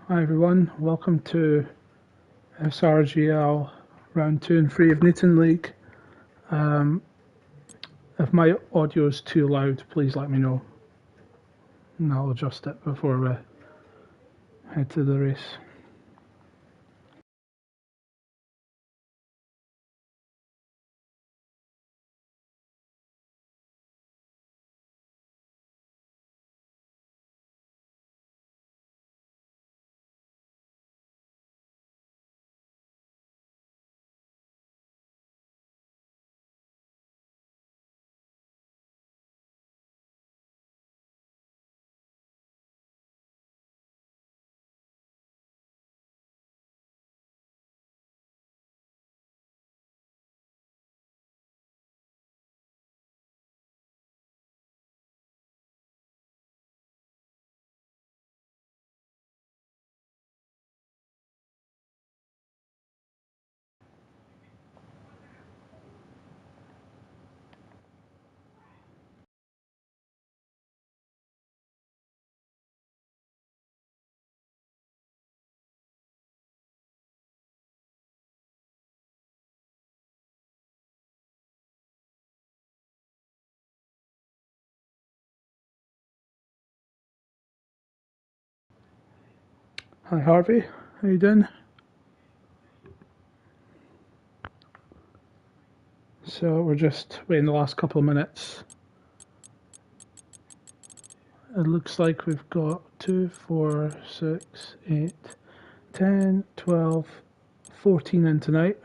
Hi everyone, welcome to SRGL round 2 and 3 of Newton League. If my audio is too loud, please let me know and I'll adjust it before we head to the race. Hi Harvey, how you doing? So we're just waiting the last couple of minutes. It looks like we've got 2, 4, 6, 8, 10, 12, 14 in tonight.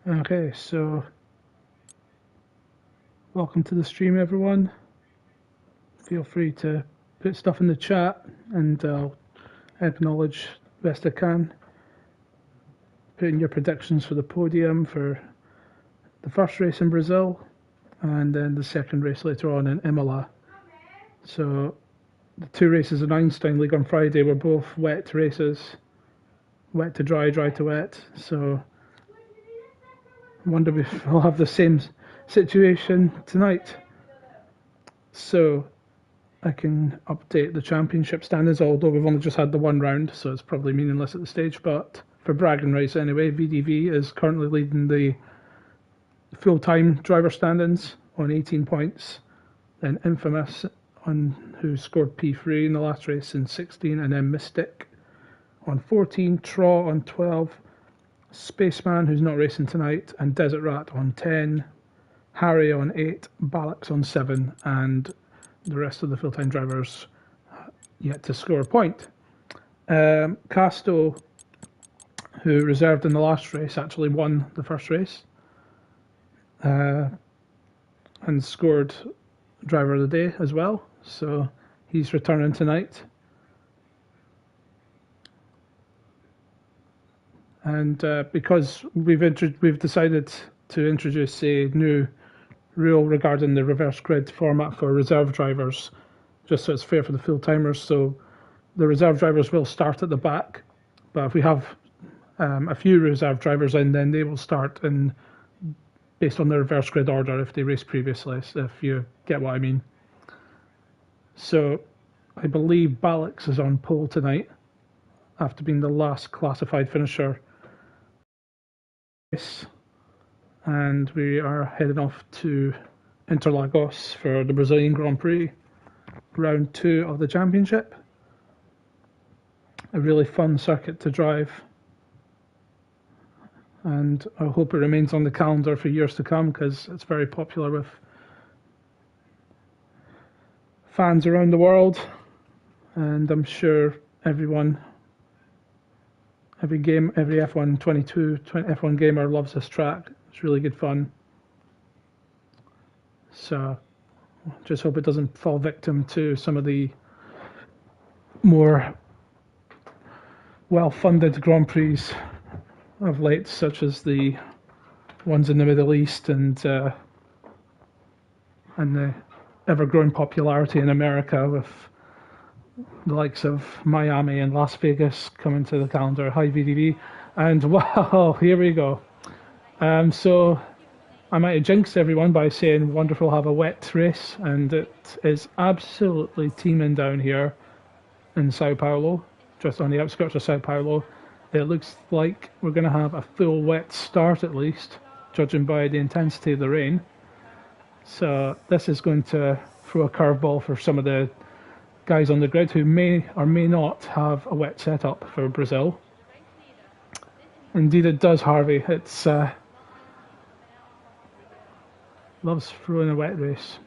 Okay, so welcome to the stream everyone. Feel free to put stuff in the chat and I'll acknowledge best I can. Put in your predictions for the podium for the first race in Brazil and then the second race later on in Imola. So the 2 races in Einstein League on Friday were both wet races. Wet to dry, dry to wet. So I wonder if we'll have the same situation tonight. So I can update the championship standings, although we've only just had the 1 round, so it's probably meaningless at the stage. But for bragging rights anyway, VDV is currently leading the full-time driver standings on 18 points. Then Infamous, who scored P3 in the last race, in 16, and then Mystic on 14, Traw on 12, Spaceman, who's not racing tonight, and Desert Rat on 10, Harry on 8, Balax on 7, and the rest of the full-time drivers yet to score a point. Casto, who reserved in the last race, actually won the first race and scored driver of the day as well. So he's returning tonight. And because we've decided to introduce a new rule regarding the reverse grid format for reserve drivers, just so it's fair for the full timers. So the reserve drivers will start at the back, but if we have a few reserve drivers in, then they will start in based on the reverse grid order if they raced previously, if you get what I mean. So I believe Balix is on pole tonight after being the last classified finisher. And we are heading off to Interlagos for the Brazilian Grand Prix, round 2 of the championship. A really fun circuit to drive, and I hope it remains on the calendar for years to come because it's very popular with fans around the world, and I'm sure every F1 22 F1 gamer loves this track. It's really good fun. So just hope it doesn't fall victim to some of the more well-funded Grand Prix of late, such as the ones in the Middle East and the ever-growing popularity in America with the likes of Miami and Las Vegas coming to the calendar. Hi VDV. And wow, here we go. So I might have jinxed everyone by saying wonderful have a wet race, and it is absolutely teeming down here in Sao Paulo, just on the outskirts of Sao Paulo. It looks like we're going to have a full wet start at least, judging by the intensity of the rain. So this is going to throw a curveball for some of the guys on the grid who may or may not have a wet setup for Brazil. Indeed it does, Harvey. It's loves throwing a wet race.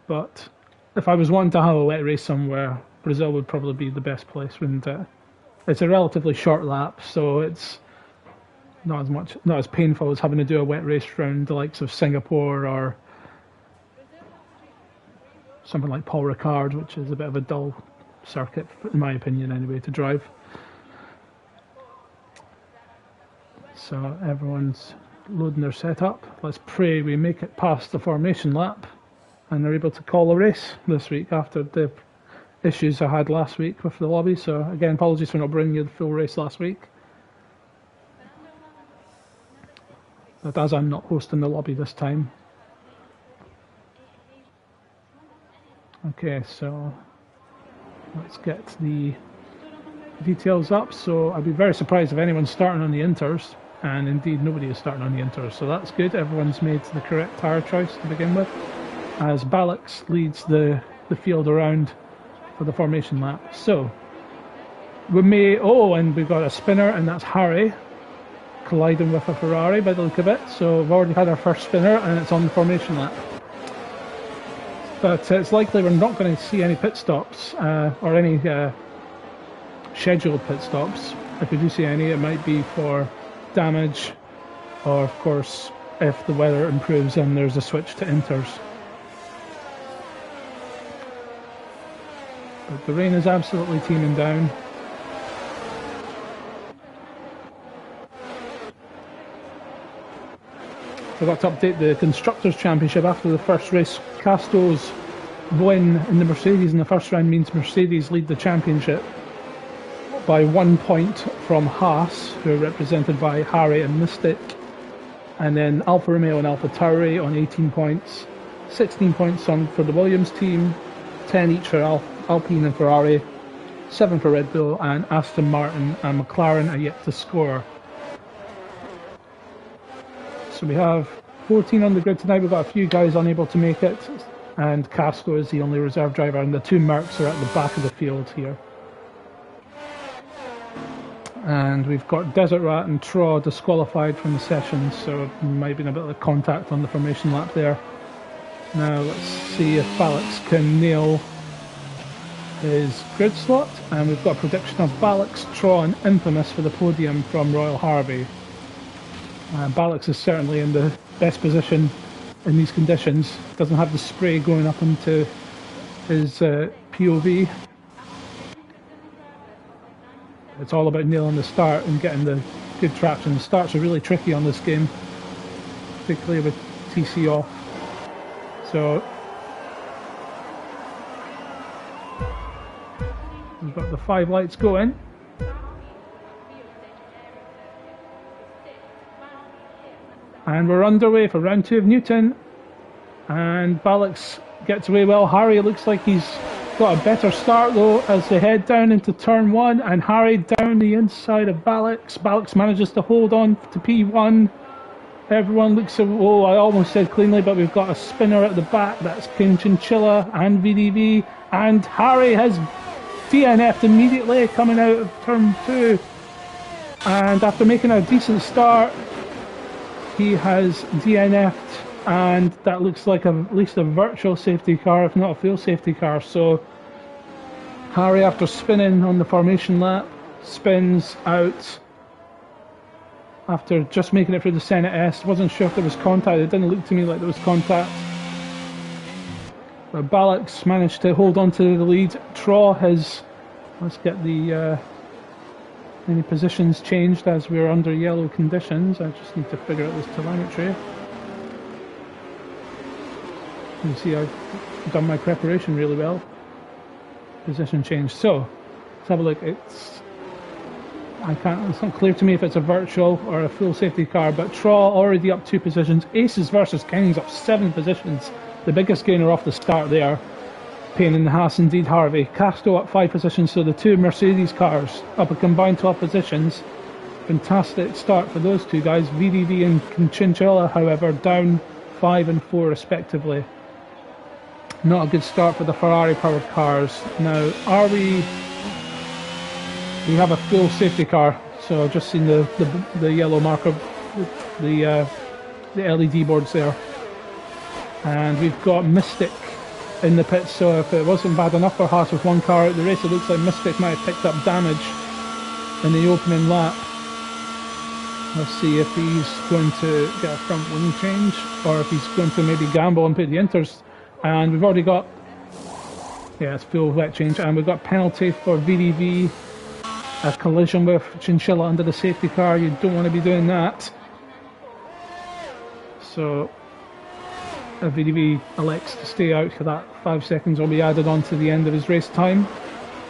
But if I was wanting to have a wet race somewhere, Brazil would probably be the best place, wouldn't it? It's a relatively short lap, so it's not as painful as having to do a wet race around the likes of Singapore or something like Paul Ricard, which is a bit of a dull circuit, in my opinion anyway, to drive. So everyone's loading their setup. Let's pray we make it past the formation lap and they're able to call a race this week after the issues I had last week with the lobby. So again, apologies for not bringing you the full race last week. But as I'm not hosting the lobby this time. Okay, so let's get the details up. So I'd be very surprised if anyone's starting on the inters, and indeed nobody is starting on the inters, so that's good. Everyone's made the correct tyre choice to begin with, as Balix leads the field around for the formation lap. So we may, and we've got a spinner, and that's Harry colliding with a Ferrari by the look of it. So we've already had our first spinner and it's on the formation lap. But it's likely we're not going to see any pit stops or any scheduled pit stops. If we do see any, it might be for damage, or of course if the weather improves and there's a switch to inters. But the rain is absolutely teeming down. Forgot to update the Constructors' Championship after the first race. Casto's win in the Mercedes in the first round means Mercedes lead the championship by 1 point from Haas, who are represented by Harry and Mystic, and then Alfa Romeo and Alfa Tauri on 18 points, 16 points for the Williams team, 10 each for Alpine and Ferrari, 7 for Red Bull, and Aston Martin and McLaren are yet to score. So we have 14 on the grid tonight. We've got a few guys unable to make it, and Casco is the only reserve driver, and the two Mercs are at the back of the field here. And we've got Desert Rat and Traw disqualified from the session, so there might have been a bit of contact on the formation lap there. Now let's see if Balix can nail his grid slot, and we've got a prediction of Balix, Tron and Infamous for the podium from Royal Harvey. Balix is certainly in the best position in these conditions. Doesn't have the spray going up into his POV. It's all about nailing the start and getting the good traction. The starts are really tricky on this game, particularly with TC off. So we've got the 5 lights going. And we're underway for round 2 of Newton. And Balix gets away well. Harry looks like he's got a better start though as they head down into turn 1, and Harry down the inside of Balix. Balix manages to hold on to P1. Everyone looks at, oh, I almost said cleanly, but we've got a spinner at the back. That's King Chinchilla and VDV. And Harry has DNF'd immediately coming out of turn 2. And after making a decent start, he has DNF'd. And that looks like at least a virtual safety car, if not a full safety car. So Harry, after spinning on the formation lap, spins out after just making it through the Senate S. Wasn't sure if there was contact. It didn't look to me like there was contact. But Balix managed to hold on to the lead. Traw has, let's get the any positions changed as we're under yellow conditions. I just need to figure out this telemetry. You see I've done my preparation really well. Position change. So let's have a look. It's not clear to me if it's a virtual or a full safety car, but Traw already up 2 positions. Aces versus Kings up 7 positions. The biggest gainer off the start there. Pain in the ass indeed, Harvey. Casto up 5 positions, so the 2 Mercedes cars up a combined 12 positions. Fantastic start for those 2 guys. VDV and Chinchilla, however, down 5 and 4 respectively. Not a good start for the Ferrari powered cars. Now, we have a full safety car, so I've just seen the yellow marker, the LED boards there. And we've got Mystic in the pits, so if it wasn't bad enough for Haas with 1 car out the race, it looks like Mystic might have picked up damage in the opening lap. Let's see if he's going to get a front wing change, or if he's going to maybe gamble and put the inters. And we've already got, yeah, it's full wet change, and we've got penalty for VDV, a collision with Chinchilla under the safety car. You don't want to be doing that. So if VDV elects to stay out, for that 5 seconds will be added on to the end of his race time.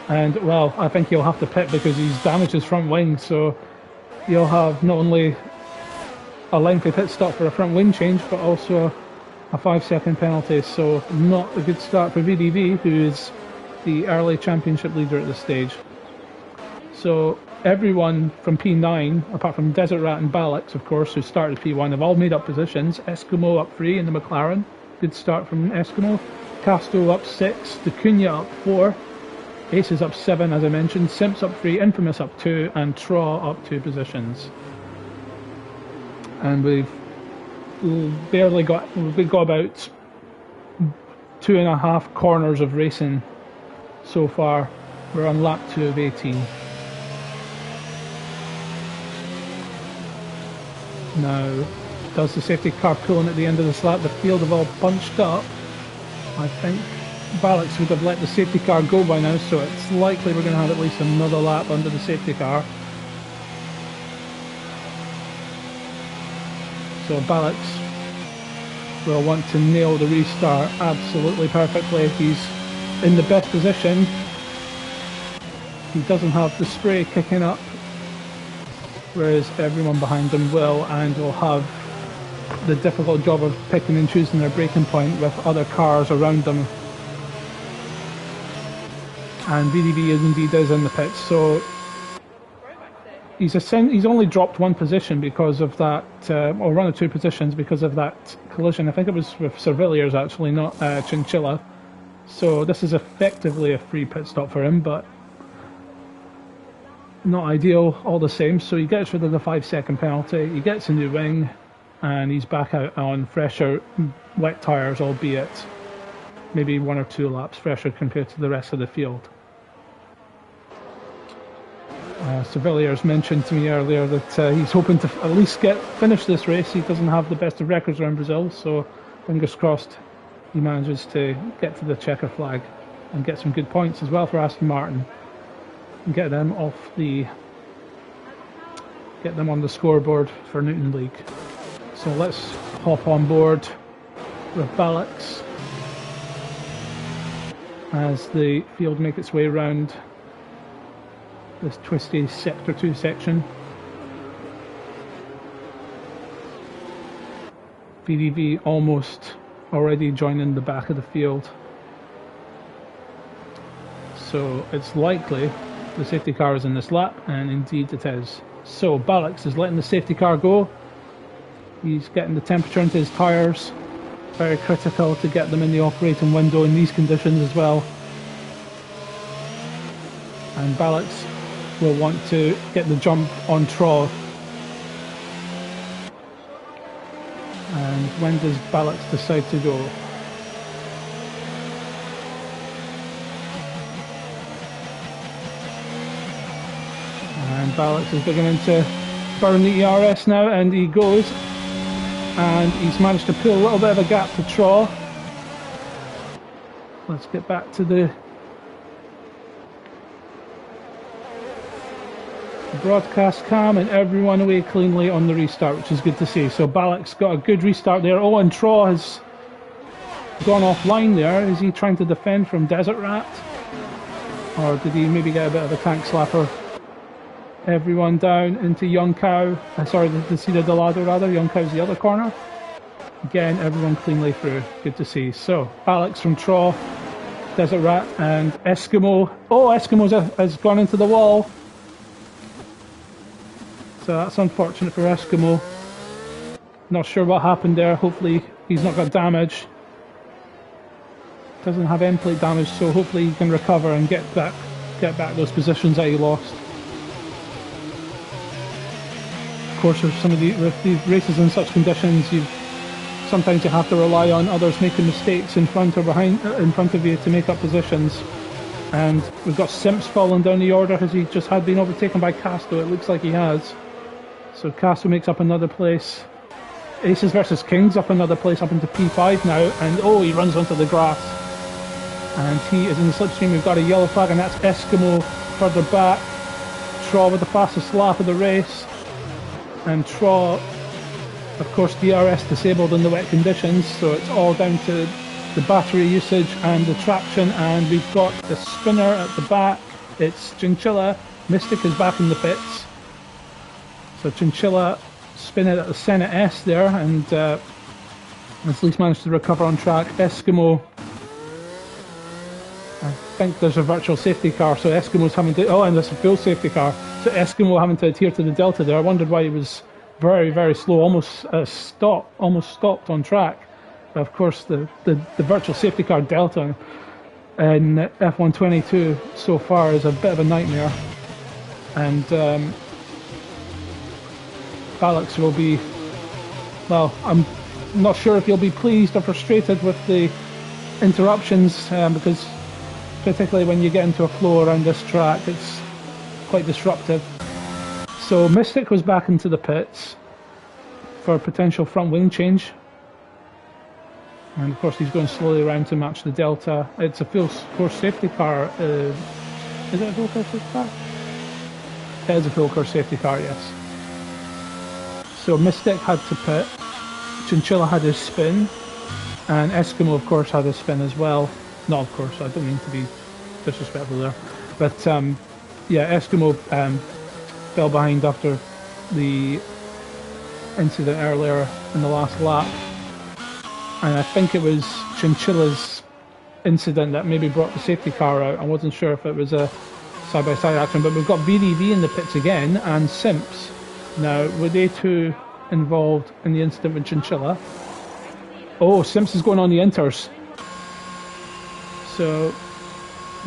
And well, I think he'll have to pit because he's damaged his front wing, so you'll have not only a lengthy pit stop for a front wing change, but also a 5-second penalty. So not a good start for VDV, who is the early championship leader at this stage. So everyone from P9, apart from Desert Rat and Balix, of course, who started P1, have all made up positions. Eskimo up 3 in the McLaren. Good start from Eskimo. Casto up 6. Dacunia up 4. Aces up 7, as I mentioned. Simps up 3. Infamous up 2. And Traw up 2 positions. And we've got about 2.5 corners of racing so far. We're on lap 2 of 18. Now, does the safety car pull in at the end of this lap? The field have all bunched up. I think Balix would have let the safety car go by now, so it's likely we're going to have at least another lap under the safety car. So Balix will want to nail the restart absolutely perfectly. He's in the best position. He doesn't have the spray kicking up, whereas everyone behind him will, and will have the difficult job of picking and choosing their braking point with other cars around them. And VDV indeed is in the pits, so he's only dropped 1 position because of that, or 1 or 2 positions because of that collision. I think it was with Serviliers actually, not Chinchilla. So this is effectively a free pit stop for him, but not ideal all the same. So he gets rid of the 5-second penalty, he gets a new wing, and he's back out on fresher wet tyres, albeit maybe 1 or 2 laps fresher compared to the rest of the field. Sevillier's mentioned to me earlier that he's hoping to at least finish this race. He doesn't have the best of records around Brazil, so fingers crossed he manages to get to the checker flag and get some good points as well for Aston Martin and get them on the scoreboard for Newton League. So let's hop on board with Balax as the field make its way around this twisty Sector 2 section. VDV almost already joining the back of the field. So it's likely the safety car is in this lap, and indeed it is. So Balax is letting the safety car go. He's getting the temperature into his tyres. Very critical to get them in the operating window in these conditions as well. And Balax will want to get the jump on Traw. And when does Balax decide to go? And Balax is beginning to burn the ERS now, and he goes. And he's managed to pull a little bit of a gap to Traw. Let's get back to the broadcast cam, and everyone away cleanly on the restart, which is good to see. So Balax got a good restart there. Oh, and Traw has gone offline there. Is he trying to defend from Desert Rat? Or did he maybe get a bit of a tank slapper? Everyone down into Young Cow. Sorry, the Cida de Lado rather. Young Cow's the other corner. Again, everyone cleanly through. Good to see. So, Balax from Traw, Desert Rat, and Eskimo. Oh, Eskimo has gone into the wall. So that's unfortunate for Eskimo. Not sure what happened there. Hopefully he's not got damage. Doesn't have end plate damage, so hopefully he can recover and get back those positions that he lost. Of course, with these races in such conditions, sometimes you have to rely on others making mistakes in front of you to make up positions. And we've got Simps falling down the order. Has he just been overtaken by Casto? It looks like he has. So Casto makes up another place. Aces versus Kings up another place, up into P5 now. And oh, he runs onto the grass. And he is in the slipstream. We've got a yellow flag, and that's Eskimo further back. Traw with the fastest lap of the race. And Traw, of course, DRS disabled in the wet conditions, so it's all down to the battery usage and the traction. And we've got the spinner at the back. It's Chinchilla. Mystic is back in the pits. So Chinchilla spinning at the Senate S there, and has at least managed to recover on track. Eskimo, I think there's a virtual safety car, so Eskimo's having to... Oh, and there's a full safety car. So Eskimo having to adhere to the Delta there. I wondered why he was very, very slow, almost stopped on track. But of course, the virtual safety car Delta in F122 so far is a bit of a nightmare. And Balax will be... Well, I'm not sure if he'll be pleased or frustrated with the interruptions, because particularly when you get into a flow around this track, it's quite disruptive. So Mystic was back into the pits for a potential front wing change, and of course he's going slowly around to match the Delta. It's a full course safety car. Is it a full course safety car? It is a full course safety car, yes. So Mystic had to pit, Chinchilla had his spin, and Eskimo of course had his spin as well. No, of course, I don't mean to be disrespectful there. But yeah, Eskimo fell behind after the incident earlier in the last lap. And I think it was Chinchilla's incident that maybe brought the safety car out. I wasn't sure if it was a side-by-side action, but we've got VDV in the pits again, and Simps. Now, were they two involved in the incident with Chinchilla? Oh, Simps is going on the inters. So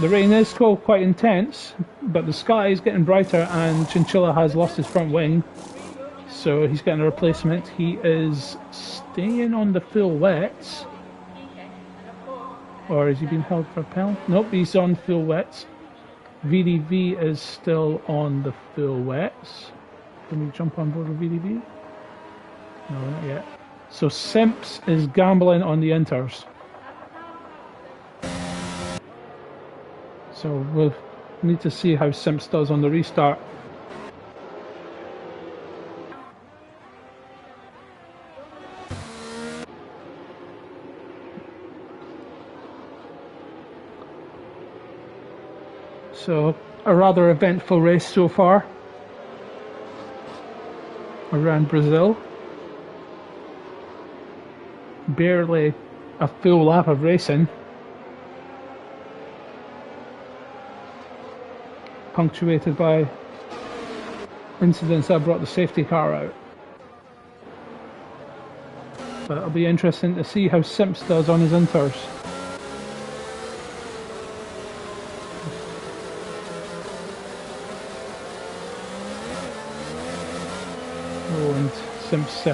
the rain is still quite intense, but the sky is getting brighter, and Chinchilla has lost his front wing, so he's getting a replacement. He is staying on the full wets, or is he being held for a penalty? Nope, he's on full wets. VDV is still on the full wets. Can we jump on board with VDV? No, not yet. So Simps is gambling on the inters. So we'll need to see how Simps does on the restart. So a rather eventful race so far around Brazil. Barely a full lap of racing, punctuated by incidents that brought the safety car out. But it'll be interesting to see how Simps does on his inters. Oh, and Simps,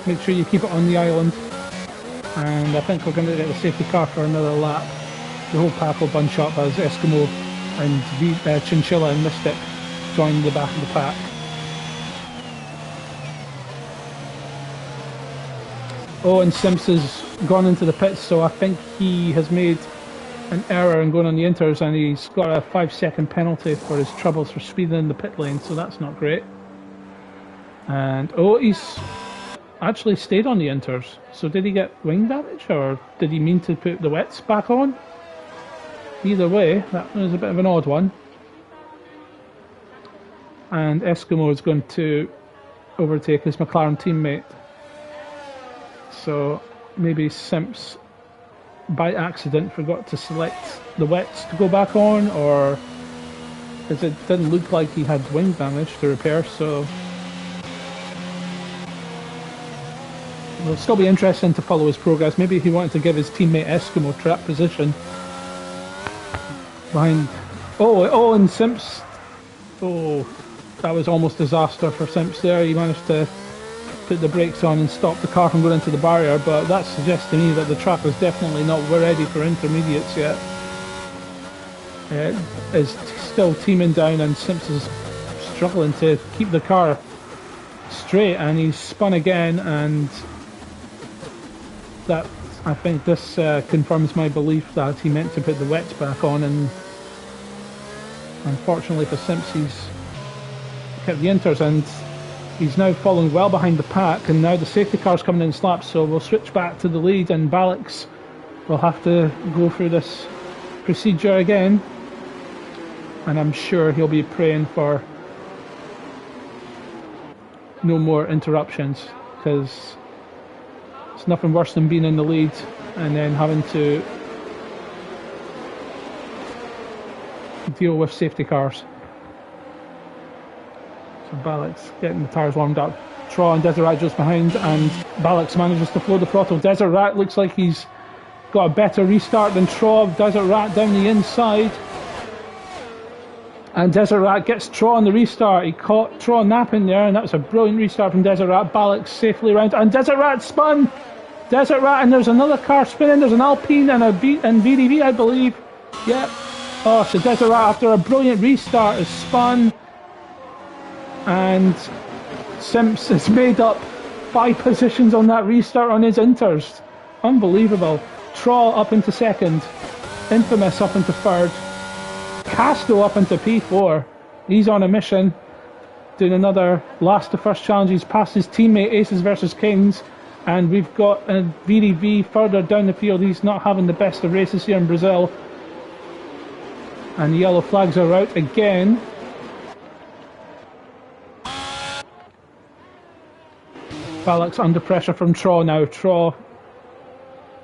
make sure you keep it on the island. And I think we're going to get the safety car for another lap. The whole pack will bunch up as Eskimo and Chinchilla and Mystic join the back of the pack. Oh, and Simps has gone into the pits, so I think he has made an error in going on the inters, and he's got a 5-second penalty for his troubles for speeding in the pit lane, so that's not great. And oh, he's actually stayed on the inters. So did he get wing damage, or did he mean to put the wets back on? Either way, that was a bit of an odd one. And Eskimo is going to overtake his McLaren teammate. So maybe Simps by accident forgot to select the wets to go back on, or because it didn't look like he had wing damage to repair, so it'll still be interesting to follow his progress. Maybe he wanted to give his teammate Eskimo trap position behind. Oh, and Simps. Oh, that was almost disaster for Simps there. He managed to put the brakes on and stop the car from going into the barrier, but that suggests to me that the track is definitely not ready for intermediates yet. It is still teaming down, and Simps is struggling to keep the car straight, and he's spun again, and that, I think this confirms my belief that he meant to put the wets back on, and unfortunately for Simps, he's kept the inters, and he's now following well behind the pack, and now the safety car's coming in slaps, so we'll switch back to the lead, and Balix will have to go through this procedure again, and I'm sure he'll be praying for no more interruptions, because it's nothing worse than being in the lead and then having to deal with safety cars. So Balix getting the tyres warmed up. Troll and Deseret just behind, and Balix manages to floor the throttle. Deseret looks like he's got a better restart than Troll. Deseret down the inside, and Deseret gets Troll on the restart. He caught Troll napping there, and that was a brilliant restart from Deseret. Balix safely around, and Deseret spun. Deseret, and there's another car spinning. There's an Alpine and a VDV, I believe. Yep. Oh, so Deseret, after a brilliant restart, is spun. And Simps has made up 5 positions on that restart on his inters. Unbelievable. Troll up into second. Infamous up into third. Casto up into P4. He's on a mission, doing another last to first challenge. He's passed his teammate Aces versus Kings. And we've got a VDV further down the field. He's not having the best of races here in Brazil. And the yellow flags are out again. Balix under pressure from Troll now. Troll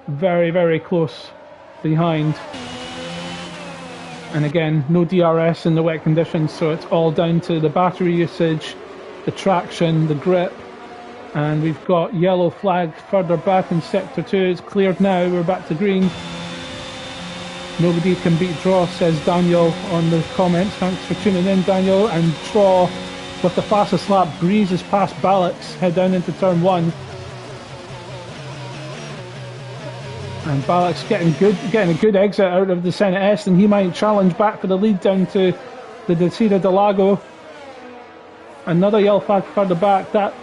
very, very close behind. And again, no DRS in the wet conditions, so it's all down to the battery usage, the traction, the grip. And we've got yellow flag further back in sector 2. It's cleared now, we're back to green. Nobody can beat draw, says Daniel on the comments. Thanks for tuning in, Daniel. And Draw, with the fastest lap, breezes past Balix, head down into turn 1. And Balak's getting a good exit out of the Senate S, and he might challenge back for the lead down to the Desira del Lago. Another yellow flag further back. That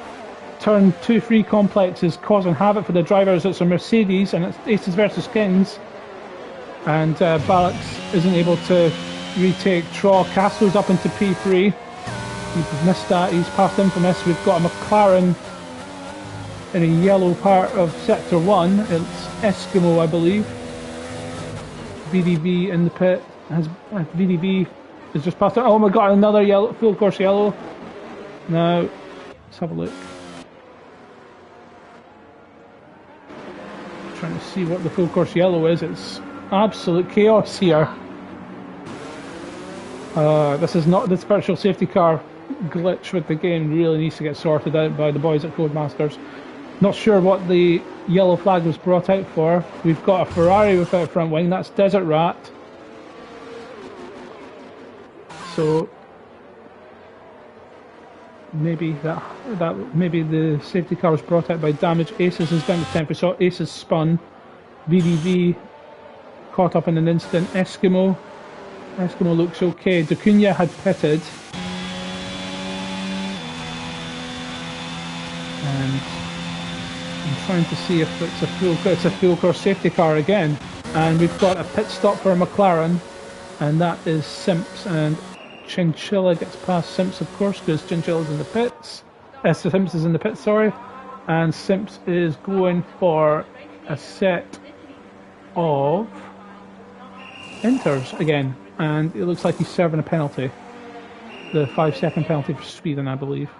turn 2-3 complex is causing havoc for the drivers. It's a Mercedes, and it's Aces versus Kings. And Balak isn't able to retake Traw. Castro's up into P3. He's missed that. He's past Infamous. We've got a McLaren in a yellow part of Sector 1. It's Eskimo, I believe. VDV in the pit. VDV is just past it. Oh my god, another yellow, full course yellow. Now, let's have a look. Trying to see what the full course yellow is. It's absolute chaos here. This virtual safety car glitch with the game really needs to get sorted out by the boys at Codemasters. Not sure what the yellow flag was brought out for. We've got a Ferrari without front wing. That's Desert Rat. So maybe maybe the safety car was brought out by damage. Aces is down to 10%. We saw Aces spun. VDV caught up in an instant. Eskimo looks okay. Dacunia had pitted. And I'm trying to see if it's a full course safety car again. And we've got a pit stop for a McLaren, and that is Simps, and Chinchilla gets past Simps, of course, because Chinchilla's in the pits. Simps is in the pits, sorry. And Simps is going for a set of inters again, and it looks like he's serving a penalty. The 5-second penalty for speeding, I believe,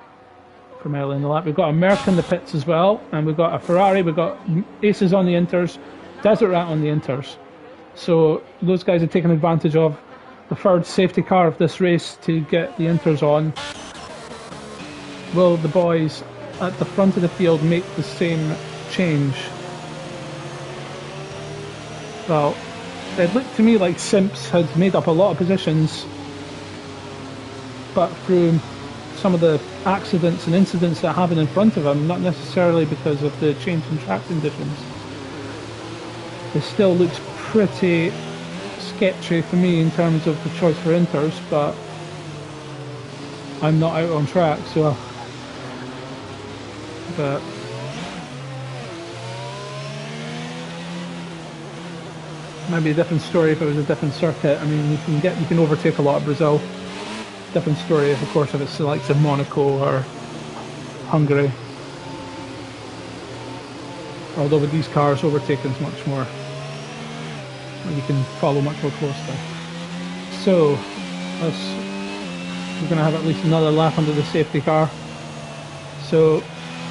from early in the lap. We've got a Merc in the pits as well, and we've got a Ferrari, we've got Aces on the inters, Desert Rat on the inters. So those guys are taking advantage of the third safety car of this race to get the inters on. Will the boys at the front of the field make the same change? Well, it looked to me like Simps had made up a lot of positions, but through some of the accidents and incidents that happened in front of him, not necessarily because of the change in track conditions. It still looks pretty sketchy for me in terms of the choice for inters, but I'm not out on track, so. But maybe a different story if it was a different circuit. I mean, you can overtake a lot of Brazil. Different story, of course, if it's selected Monaco or Hungary. Although with these cars, overtaking is much more. You can follow much more closely. So, we're going to have at least another lap under the safety car. So,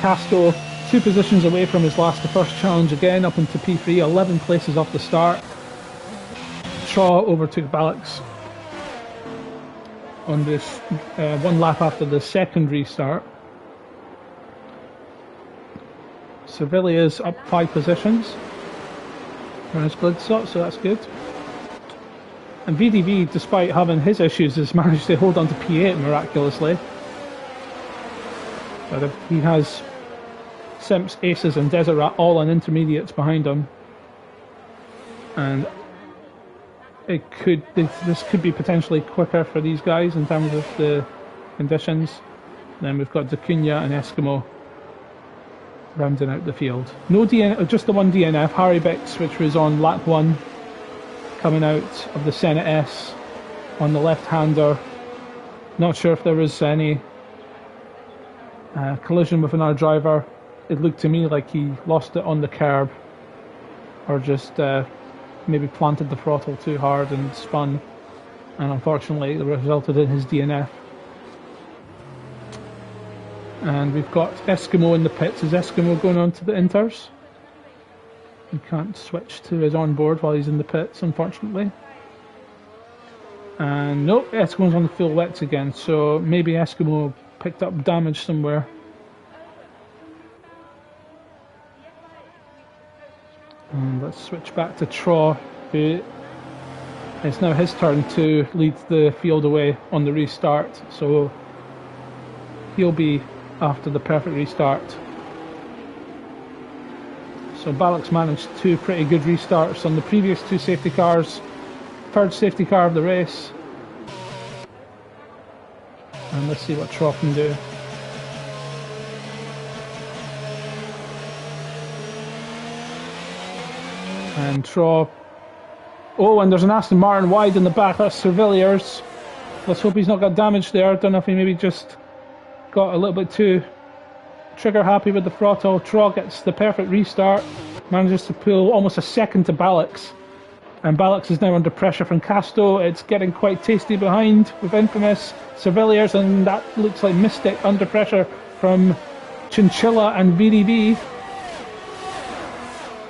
Castro 2 positions away from his the first challenge again, up into P3, 11 places off the start. Traw overtook Balak's on this 1 lap after the second restart. Sevilla is up 5 positions on his grid slot, so that's good. And VDV, despite having his issues, has managed to hold on to P8 miraculously. But he has Simps, Aces and Desert Rat all on intermediates behind him. And this could be potentially quicker for these guys in terms of the conditions. Then we've got Dacunia and Eskimo rounding out the field. No DNF, just the one DNF, Harry Bix, which was on lap 1, coming out of the Senate S on the left-hander. Not sure if there was any collision with another driver. It looked to me like he lost it on the curb, or just maybe planted the throttle too hard and spun, and unfortunately it resulted in his DNF. And we've got Eskimo in the pits. Is Eskimo going on to the inters? He can't switch to his onboard while he's in the pits, unfortunately. And nope, Eskimo's on the full wets again, so maybe Eskimo picked up damage somewhere. And let's switch back to Traw, who it's now his turn to lead the field away on the restart, so he'll be after the perfect restart. So Balix managed two pretty good restarts on the previous two safety cars. Third safety car of the race. And let's see what Trough can do. And Trough. Oh, and there's an Aston Martin wide in the back. That's Surveillors. Let's hope he's not got damage there. I don't know if he maybe just got a little bit too trigger happy with the throttle. Trough gets the perfect restart. Manages to pull almost a second to Balix. And Balix is now under pressure from Casto. It's getting quite tasty behind with Infamous, Surveillors, and that looks like Mystic under pressure from Chinchilla and VDV.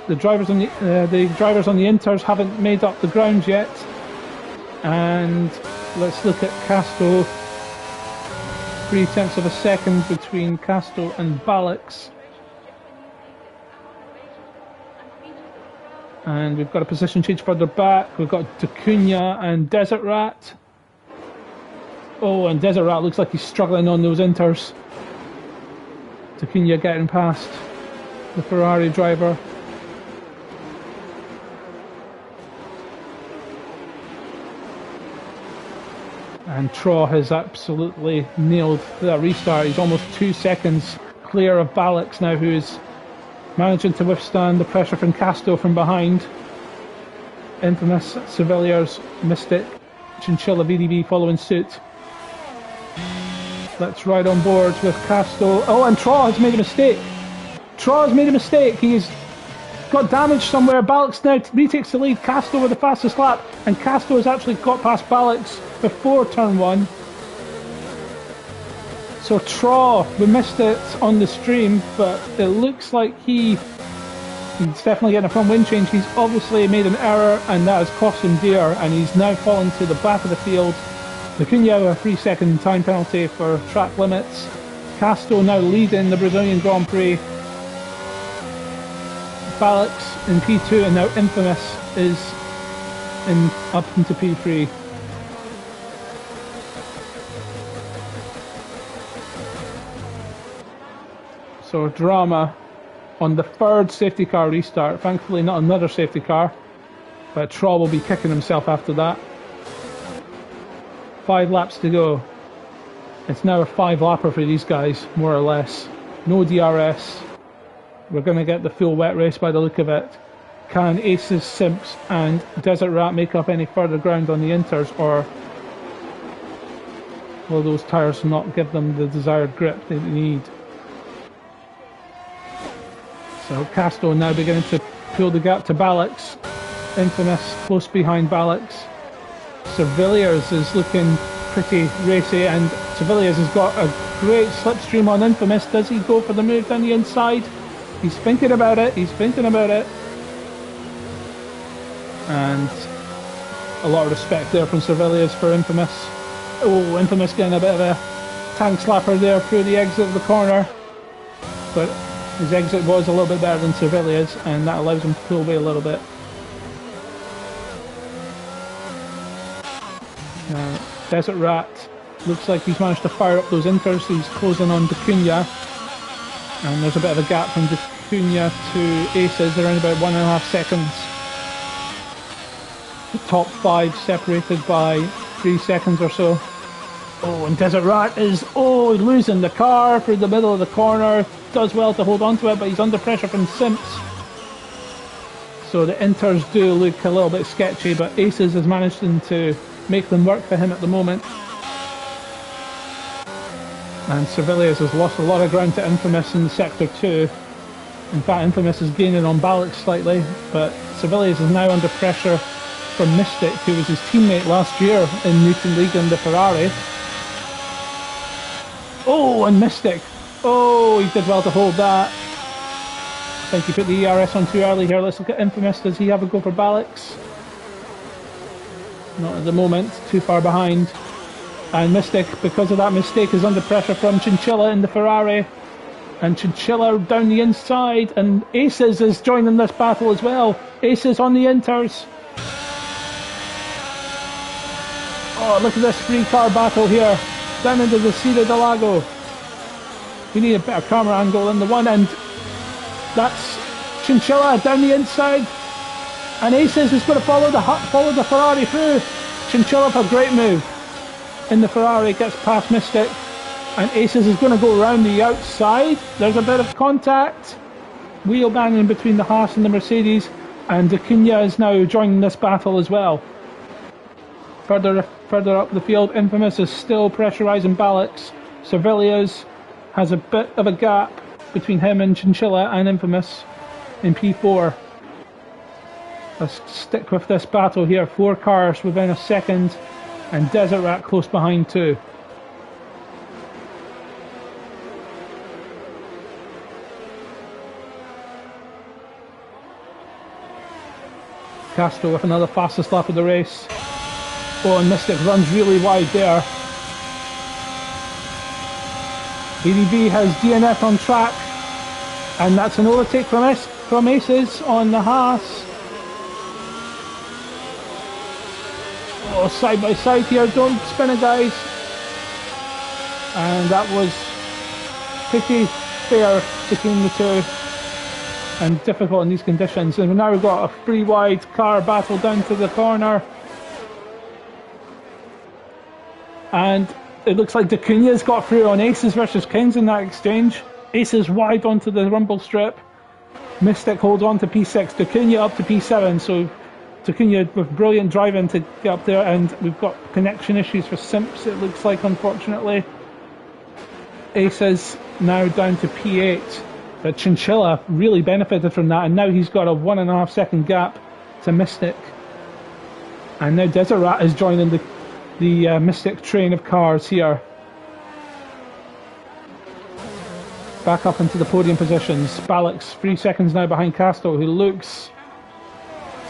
The drivers on the Inters haven't made up the ground yet. And let's look at Casto. 0.3 of a second between Casto and Balix. And we've got a position change further back. We've got Dacunia and Desert Rat. Oh, and Desert Rat looks like he's struggling on those Inters. Dacunia getting past the Ferrari driver. And Trough has absolutely nailed that restart. He's almost 2 seconds clear of Balix now, who is managing to withstand the pressure from Casto from behind. Infamous, Surveillors, Mystic, Chinchilla, VDV following suit. Let's ride on board with Casto. Oh, and Trough has made a mistake. Trough has made a mistake. He's got damage somewhere. Balix now retakes the lead. Casto with the fastest lap. And Casto has actually got past Balix before turn 1. So Trough, we missed it on the stream, but it looks like he's definitely getting a front wind change. He's obviously made an error, and that has cost him dear, and he's now fallen to the back of the field. Dacunia a 3-second time penalty for track limits. Casto now leading the Brazilian Grand Prix. Balix in P2, and now Infamous is up into P3. So drama on the third safety car restart. Thankfully not another safety car, but Trough will be kicking himself after that. 5 laps to go. It's now a 5-lapper for these guys, more or less. No DRS. We're going to get the full wet race by the look of it. Can Aces, Simps and Desert Rat make up any further ground on the Inters, or will those tyres not give them the desired grip they need? So Casto now beginning to pull the gap to Balix. Infamous close behind Balix. Surveillors is looking pretty racy, and Surveillors has got a great slipstream on Infamous. Does he go for the move down the inside? He's thinking about it, he's thinking about it. And a lot of respect there from Surveillors for Infamous. Oh, Infamous getting a bit of a tank slapper there through the exit of the corner. But his exit was a little bit better than Surveillors, and that allows him to pull away a little bit. Desert Rat looks like he's managed to fire up those Inters. He's closing on Dacunia, and there's a bit of a gap from Dacunia to Aces, around about 1.5 seconds. The top 5 separated by 3 seconds or so. Oh, and Desert Rat is losing the car through the middle of the corner. Does well to hold on to it, but he's under pressure from Simps. So the Inters do look a little bit sketchy, but Aces has managed to make them work for him at the moment. And Surveillors has lost a lot of ground to Infamous in Sector 2. In fact, Infamous is gaining on Balix slightly, but Surveillors is now under pressure from Mystic, who was his teammate last year in Newton League in the Ferrari. Oh, and Mystic. Oh, he did well to hold that. I think he put the ERS on too early here. Let's look at Infamous. Does he have a go for Balix? Not at the moment, too far behind. And Mystic, because of that mistake, is under pressure from Chinchilla in the Ferrari. And Chinchilla down the inside, and Aces is joining this battle as well. Aces on the Inters. Oh, look at this 3-car battle here. Down into the Cida del Lago. We need a better camera angle in the one end. That's Chinchilla down the inside, and Aces is going to follow the Ferrari through. Chinchilla for a great move in the Ferrari, gets past Mystic, and Aces is going to go around the outside. There's a bit of contact, wheel banging between the Haas and the Mercedes, and Acuna is now joining this battle as well. Further up the field, Infamous is still pressurising Ballix. Servilias has a bit of a gap between him and Chinchilla and Infamous in P4. Let's stick with this battle here. 4 cars within a second, and Desert Rat close behind too. Castro with another fastest lap of the race. Oh, and Mystic runs really wide there. ADV has DNF on track, and that's an overtake from Aces on the Haas. Oh, side by side here, don't spin it, guys. And that was pretty fair between the two, and difficult in these conditions. And now we've got a 3 wide car battle down to the corner. And it looks like Dacuna's got through on Aces versus Kings in that exchange. Aces wide onto the rumble strip. Mystic holds on to P6, Dacuna up to P7, so Dacuna with brilliant driving to get up there, and we've got connection issues for Simps, it looks like, unfortunately. Aces now down to P8, but Chinchilla really benefited from that, and now he's got a 1.5 second gap to Mystic. And now Desert Rat is joining the Mystic train of cars here. Back up into the podium positions. Ballix 3 seconds now behind Castro, who looks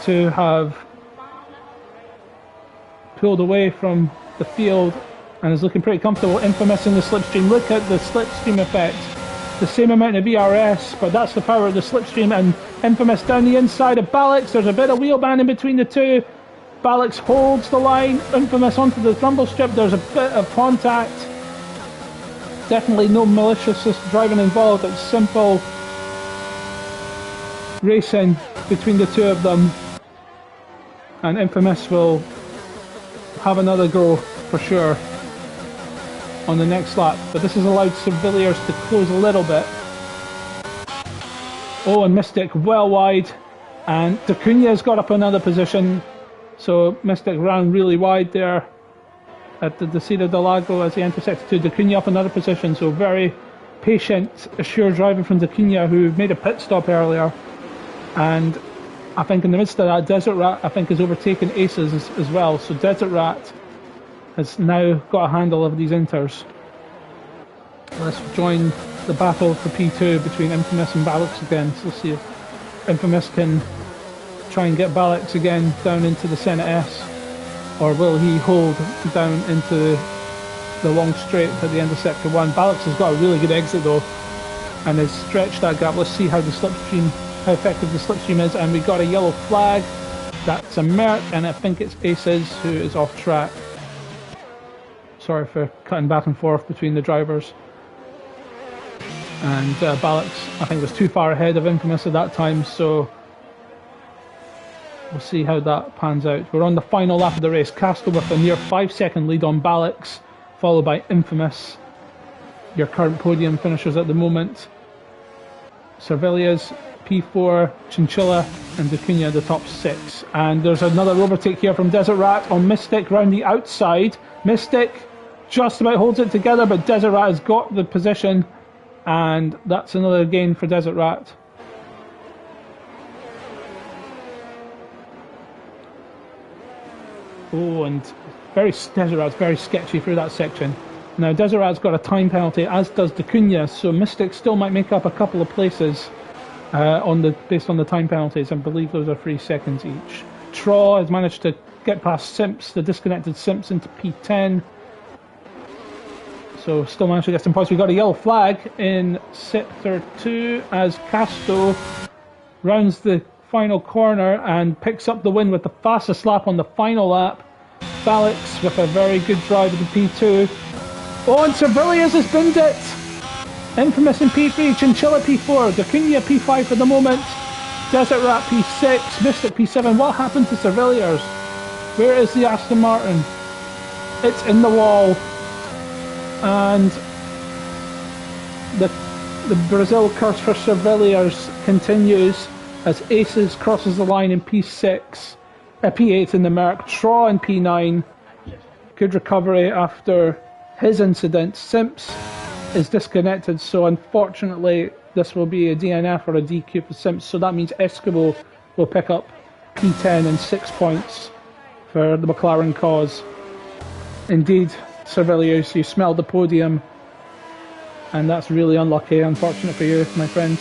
to have pulled away from the field and is looking pretty comfortable. Infamous in the slipstream. Look at the slipstream effect. The same amount of ERS, but that's the power of the slipstream. And Infamous down the inside of Ballix. There's a bit of wheel banding between the two. Ballix holds the line. Infamous onto the rumble strip. There's a bit of contact. Definitely no malicious driving involved. It's simple racing between the two of them. And Infamous will have another go for sure on the next lap. But this has allowed Serviliers to close a little bit. Oh, and Mystic well wide. And Dacuna's got up another position. So Mystic ran really wide there at the Desida del Lago as he intersects to Dacuna up another position. So very patient, assured driving from Dacuna, who made a pit stop earlier. And I think in the midst of that, Desert Rat I think has overtaken Aces as well. So Desert Rat has now got a handle of these inters. Let's join the battle for P2 between Infamous and Ballix again. So let's see if Infamous can try and get Ballix again down into the Senate S, or will he hold down into the long straight at the end of sector 1. Ballix has got a really good exit though and has stretched that gap. Let's see how effective the slipstream is, and we got a yellow flag. That's a Merc, and I think it's Aces who is off track. Sorry for cutting back and forth between the drivers. And Ballix I think was too far ahead of Infamous at that time, so we'll see how that pans out. We're on the final lap of the race. Castro with a near 5 second lead on Ballix, followed by Infamous, your current podium finishers at the moment. Servilias, P4, Chinchilla and Dacuna the top 6. And there's another overtake here from Desert Rat on Mystic round the outside. Mystic just about holds it together, but Desert Rat has got the position, and that's another gain for Desert Rat. Oh, and Desert Rat's very sketchy through that section. Now Desert Rat's got a time penalty, as does Dacuna, so Mystic still might make up a couple of places based on the time penalties. I believe those are 3 seconds each. Traw has managed to get past Simps, the disconnected Simps, into P10. So still managed to get some points. We got a yellow flag in sector 2 as Castro rounds the final corner and picks up the win with the fastest lap on the final lap. Ballix with a very good drive of the P2. Oh, and Serviliers has binned it. Infamous in P3, Chinchilla P4, Dacuna P5 for the moment. Desert Rat P6, Mystic P7. What happened to Surveyors? Where is the Aston Martin? It's in the wall. And the Brazil curse for Surveyors continues as Aces crosses the line in P6, P8 in the Merc, Traw in P9. Good recovery after his incident. Simps is disconnected, so unfortunately this will be a DNF or a DQ for Simps, so that means Eskimo will pick up P10 and 6 points for the McLaren cause. Indeed, Surveyors, you smelled the podium, and that's really unlucky, unfortunate for you, my friend.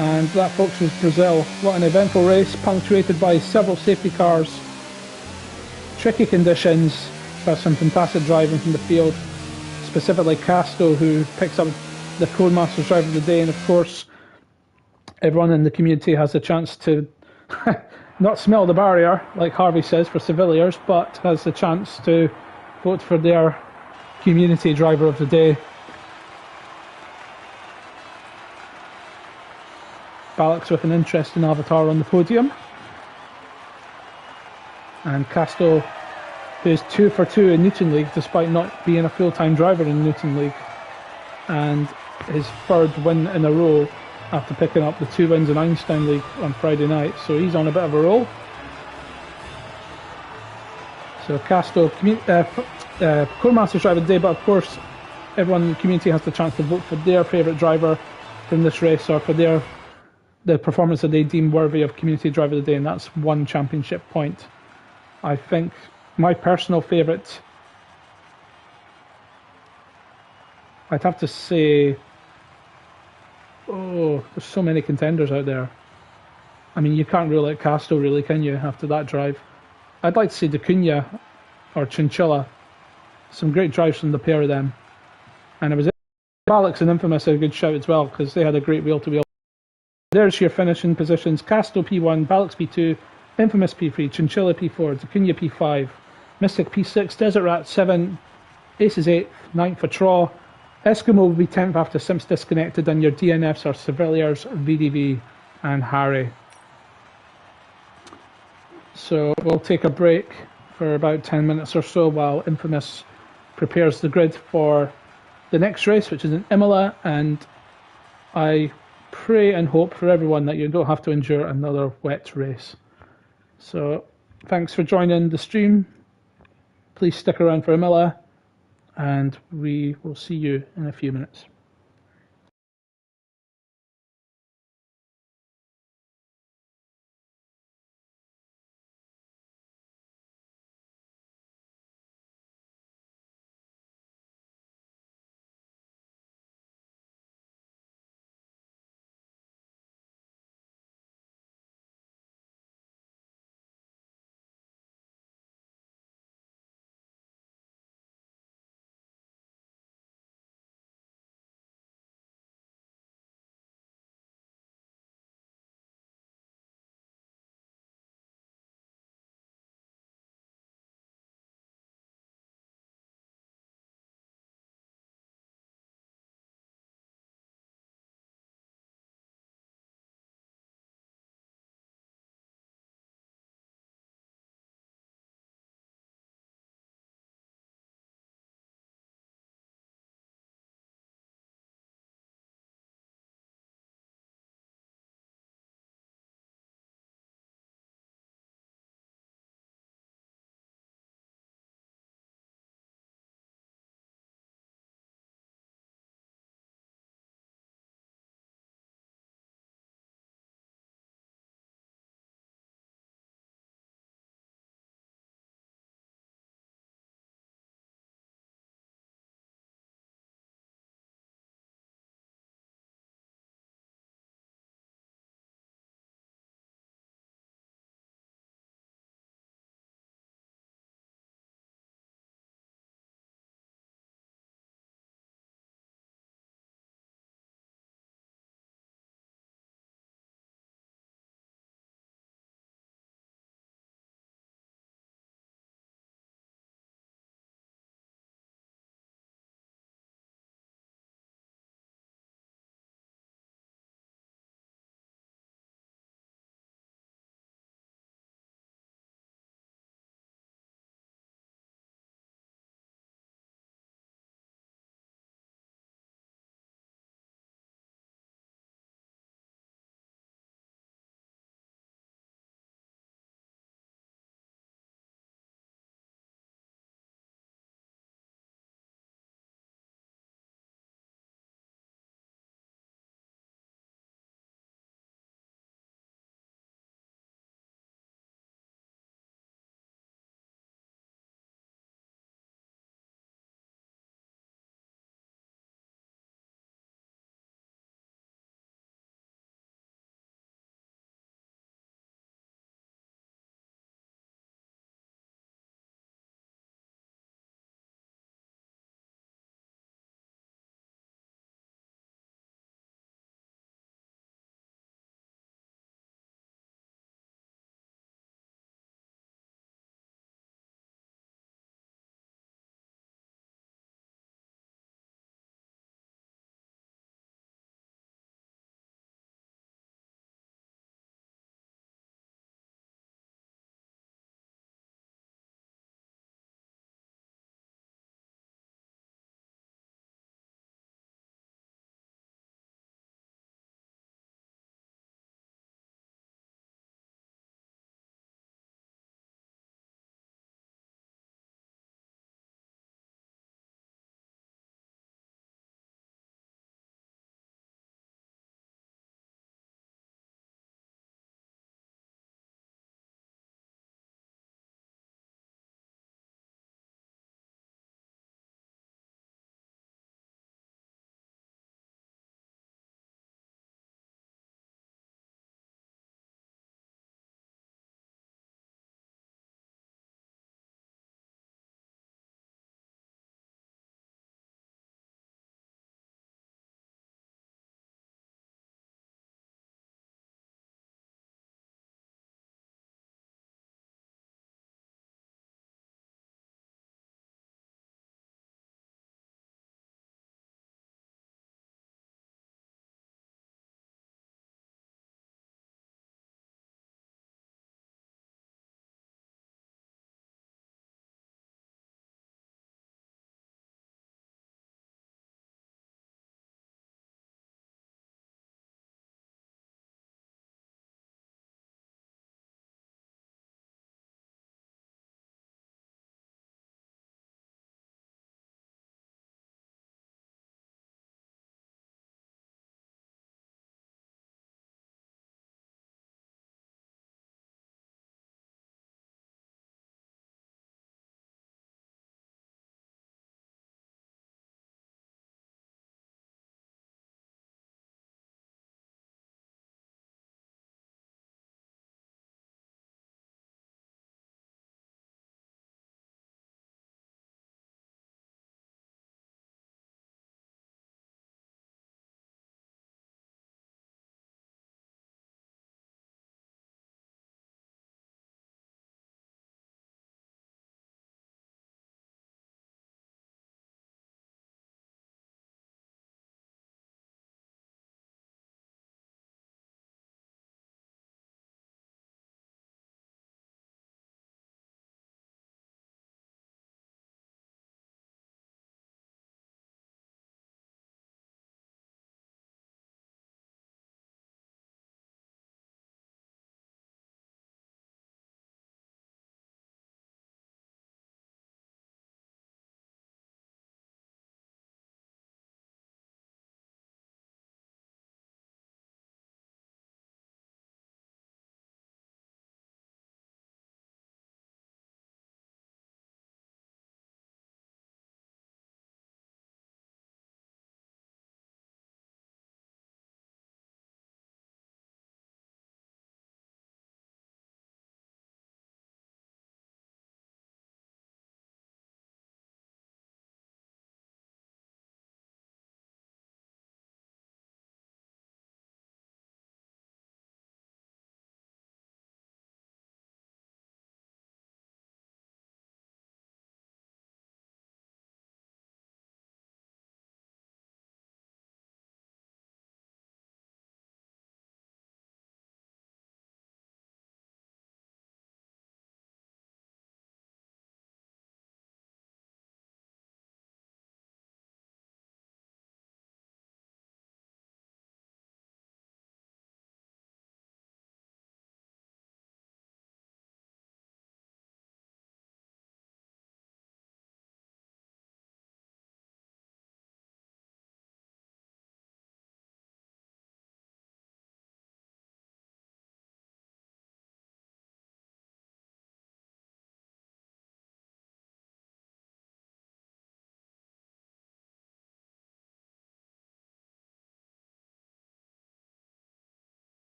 And that, folks, was Brazil. What an eventful race, punctuated by several safety cars, tricky conditions, but some fantastic driving from the field, specifically Casto, who picks up the Codemasters Driver of the Day, and of course everyone in the community has a chance to not smell the barrier, like Harvey says, for Surveyors, but has the chance to vote for their community Driver of the Day. Balix with an interesting avatar on the podium, and Casto, who's 2 for 2 in Newton League despite not being a full-time driver in Newton League, and his third win in a row after picking up the 2 wins in Einstein League on Friday night, so he's on a bit of a roll. So Casto, Codemasters Driver of the Day, but of course everyone in the community has the chance to vote for their favourite driver from this race, or for the performance that they deem worthy of Community Driver of the Day, and that's 1 championship point. I think my personal favourite, I'd have to say, there's so many contenders out there. I mean, you can't rule out Casto, really, can you, after that drive? I'd like to say D'Acunha or Chinchilla. Some great drives from the pair of them. And it was Balix and Infamous had a good shout as well, because they had a great wheel-to-wheel. There's your finishing positions. Casto P1, Balix P2, Infamous P3, Chinchilla P4, D'Acunha P5, Mystic P6, Desert Rat 7, Aces 8th, 9th for Traw. Eskimo will be 10th after Simps disconnected, and your DNFs are Surveyors, VDV and Harry. So we'll take a break for about 10 minutes or so while Infamous prepares the grid for the next race, which is in Imola, and I pray and hope for everyone that you don't have to endure another wet race. So thanks for joining the stream. Please stick around for Imola, and we will see you in a few minutes.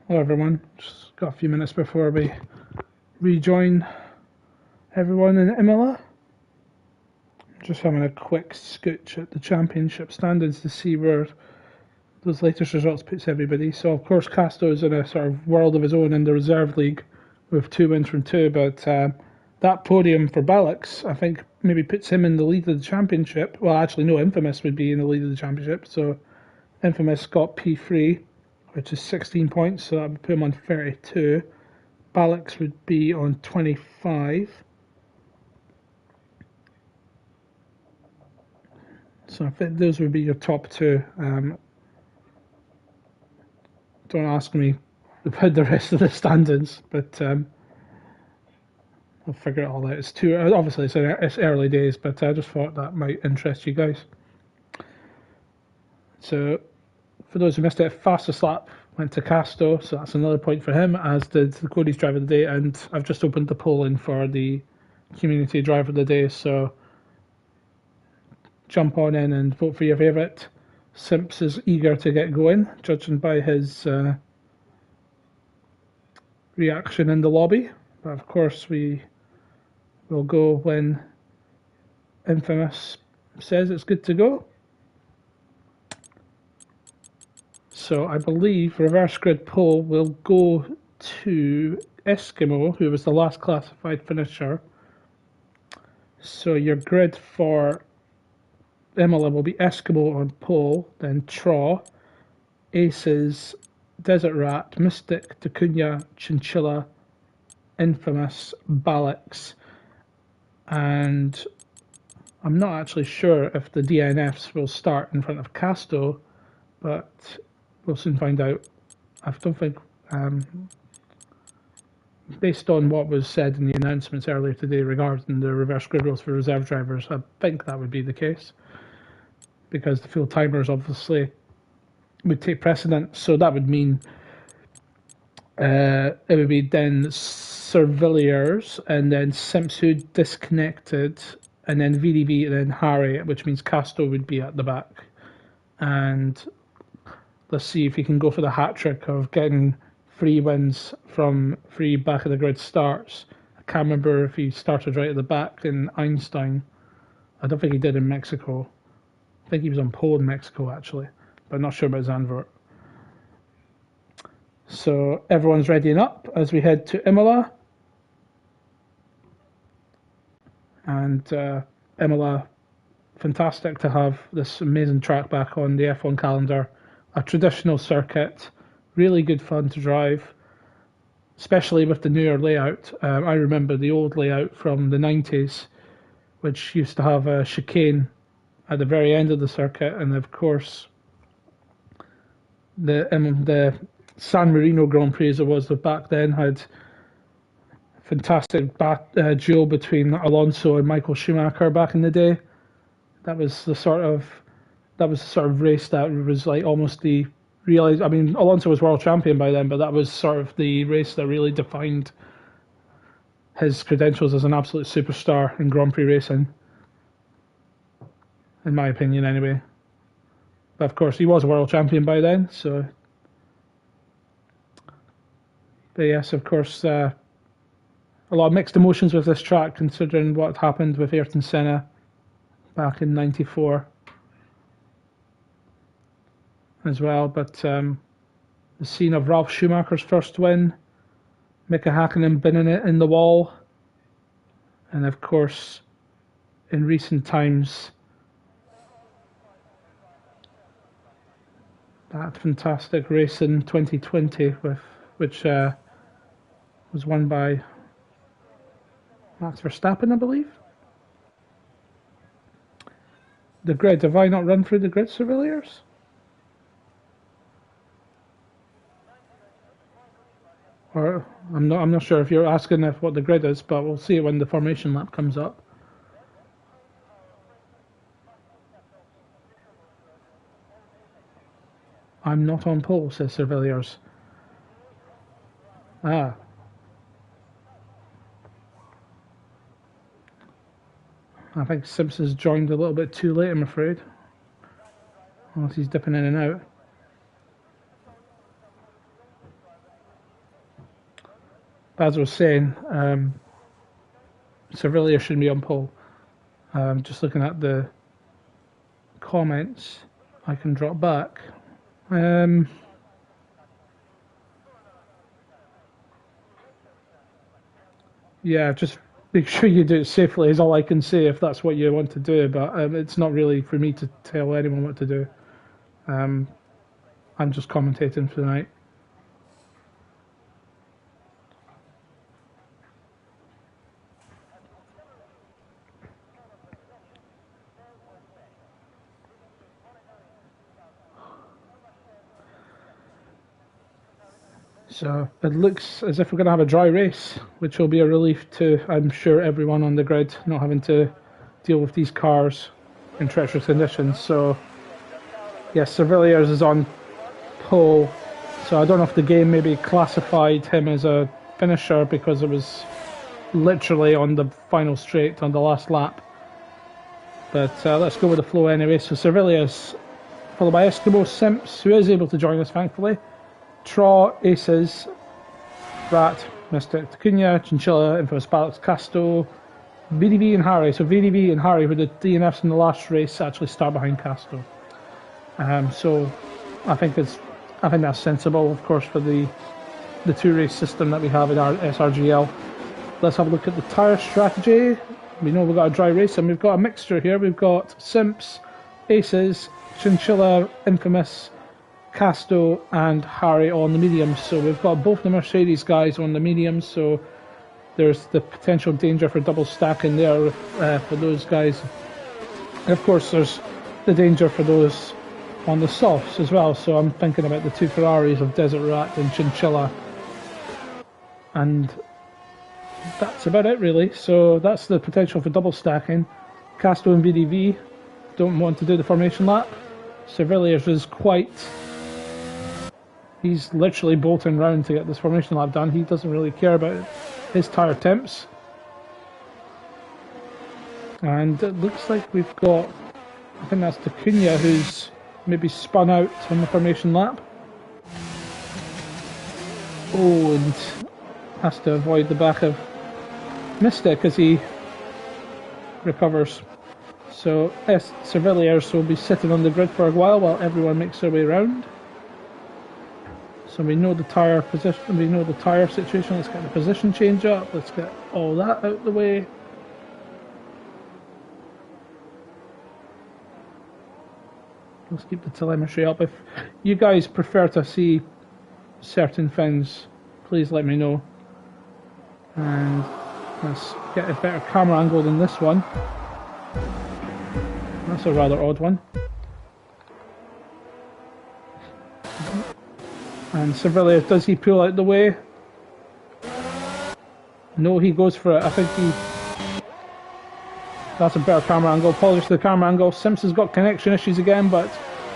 Hello everyone, just got a few minutes before we rejoin everyone in Imola. Just having a quick scooch at the championship standings to see where those latest results puts everybody. So of course Casto's in a sort of world of his own in the reserve league with 2 wins from 2, but that podium for Balix I think maybe puts him in the lead of the championship. Well, actually no, Infamous would be in the lead of the championship, so Infamous got P3, which is 16 points, so that would put him on 32. Balix would be on 25. So I think those would be your top two. Don't ask me about the rest of the standings, but I'll figure it all out. It's too obviously it's early days, but I just thought that might interest you guys. So for those who missed it, fastest lap went to Casto, so that's another point for him, as did the Cody's driver of the day, and I've just opened the polling for the community driver of the day, so jump on in and vote for your favourite. Simps is eager to get going, judging by his reaction in the lobby, but of course we will go when Infamous says it's good to go. So I believe reverse grid poll will go to Eskimo, who was the last classified finisher. So your grid for Imola will be Eskimo on pole, then Traw, Aces, Desert Rat, Mystic, Tacunya, Chinchilla, Infamous, Balix, and I'm not actually sure if the DNFs will start in front of Casto, but we'll soon find out. I don't think, based on what was said in the announcements earlier today regarding the reverse grid rules for reserve drivers, I think that would be the case, because the full timers obviously would take precedent. So that would mean it would be then Surveillors and then Simps who disconnected, and then VDV and then Harry, which means Casto would be at the back. And let's see if he can go for the hat trick of getting 3 wins from 3 back of the grid starts. I can't remember if he started right at the back in Einstein. I don't think he did in Mexico. I think he was on pole in Mexico actually, but I'm not sure about Zandvoort. So everyone's readying up as we head to Imola. And Imola, fantastic to have this amazing track back on the F1 calendar. A traditional circuit, really good fun to drive, especially with the newer layout. I remember the old layout from the 90s, which used to have a chicane at the very end of the circuit, and of course the San Marino Grand Prix, as it was back then, had fantastic duel between Alonso and Michael Schumacher back in the day. That was the sort of race that was like almost the realized. I mean, Alonso was world champion by then, but that was sort of the race that really defined his credentials as an absolute superstar in Grand Prix racing, in my opinion, anyway. But of course, he was a world champion by then, so. But yes, of course, a lot of mixed emotions with this track, considering what happened with Ayrton Senna back in '94 as well. But the scene of Ralf Schumacher's first win, Mika Hakkinen binning it in the wall, and of course, in recent times, that fantastic race in 2020 which was won by Max Verstappen, I believe. The grid, have I not run through the grid, Surveillors? Or I'm not sure if you're asking if what the grid is, but we'll see it when the formation lap comes up. I'm not on pole, says Surveillors. Ah. I think Simpson's joined a little bit too late, I'm afraid. Unless he's dipping in and out. as I was saying, Servilia should be on pole. Just looking at the comments, I can drop back. Yeah, just make sure you do it safely is all I can say if that's what you want to do, but it's not really for me to tell anyone what to do. I'm just commentating for the night. So it looks as if we're going to have a dry race, which will be a relief to, I'm sure, everyone on the grid, not having to deal with these cars in treacherous conditions. So, yes, Serviliers is on pole. So I don't know if the game maybe classified him as a finisher because it was literally on the final straight on the last lap. But let's go with the flow anyway. So Serviliers, followed by Eskimo Simps, who is able to join us thankfully. Traw, Aces, Rat, Mystic, Tacunya, Chinchilla, Infamous Ballots, Casto, VDV and Harry. So VDV and Harry, who did DNFs in the last race, actually start behind Casto. So I think that's sensible, of course, for the two race system that we have in our SRGL. Let's have a look at the tyre strategy. We know we've got a dry race and we've got a mixture here. We've got Simps, Aces, Chinchilla, Infamous, Casto and Harry on the mediums. So we've got both the Mercedes guys on the mediums, so there's the potential danger for double stacking there for those guys. And of course there's the danger for those on the softs as well, so I'm thinking about the two Ferraris of Desert Rat and Chinchilla, and that's about it really. So that's the potential for double stacking. Casto and VDV don't want to do the formation lap. Serviliers is he's literally bolting round to get this formation lap done. He doesn't really care about his tyre temps. And it looks like we've got, I think that's Tacunya who's maybe spun out on the formation lap. Oh, and has to avoid the back of Mystic as he recovers. So Serviliers will be sitting on the grid for a while everyone makes their way around. So we know the tyre position, we know the tyre situation. Let's get the position change up. Let's get all that out of the way. Let's keep the telemetry up. If you guys prefer to see certain things, please let me know. And let's get a better camera angle than this one. That's a rather odd one. And Serviliers, does he pull out the way? No, he goes for it. I think that's a better camera angle. Apologies for the camera angle. Simps has got connection issues again, but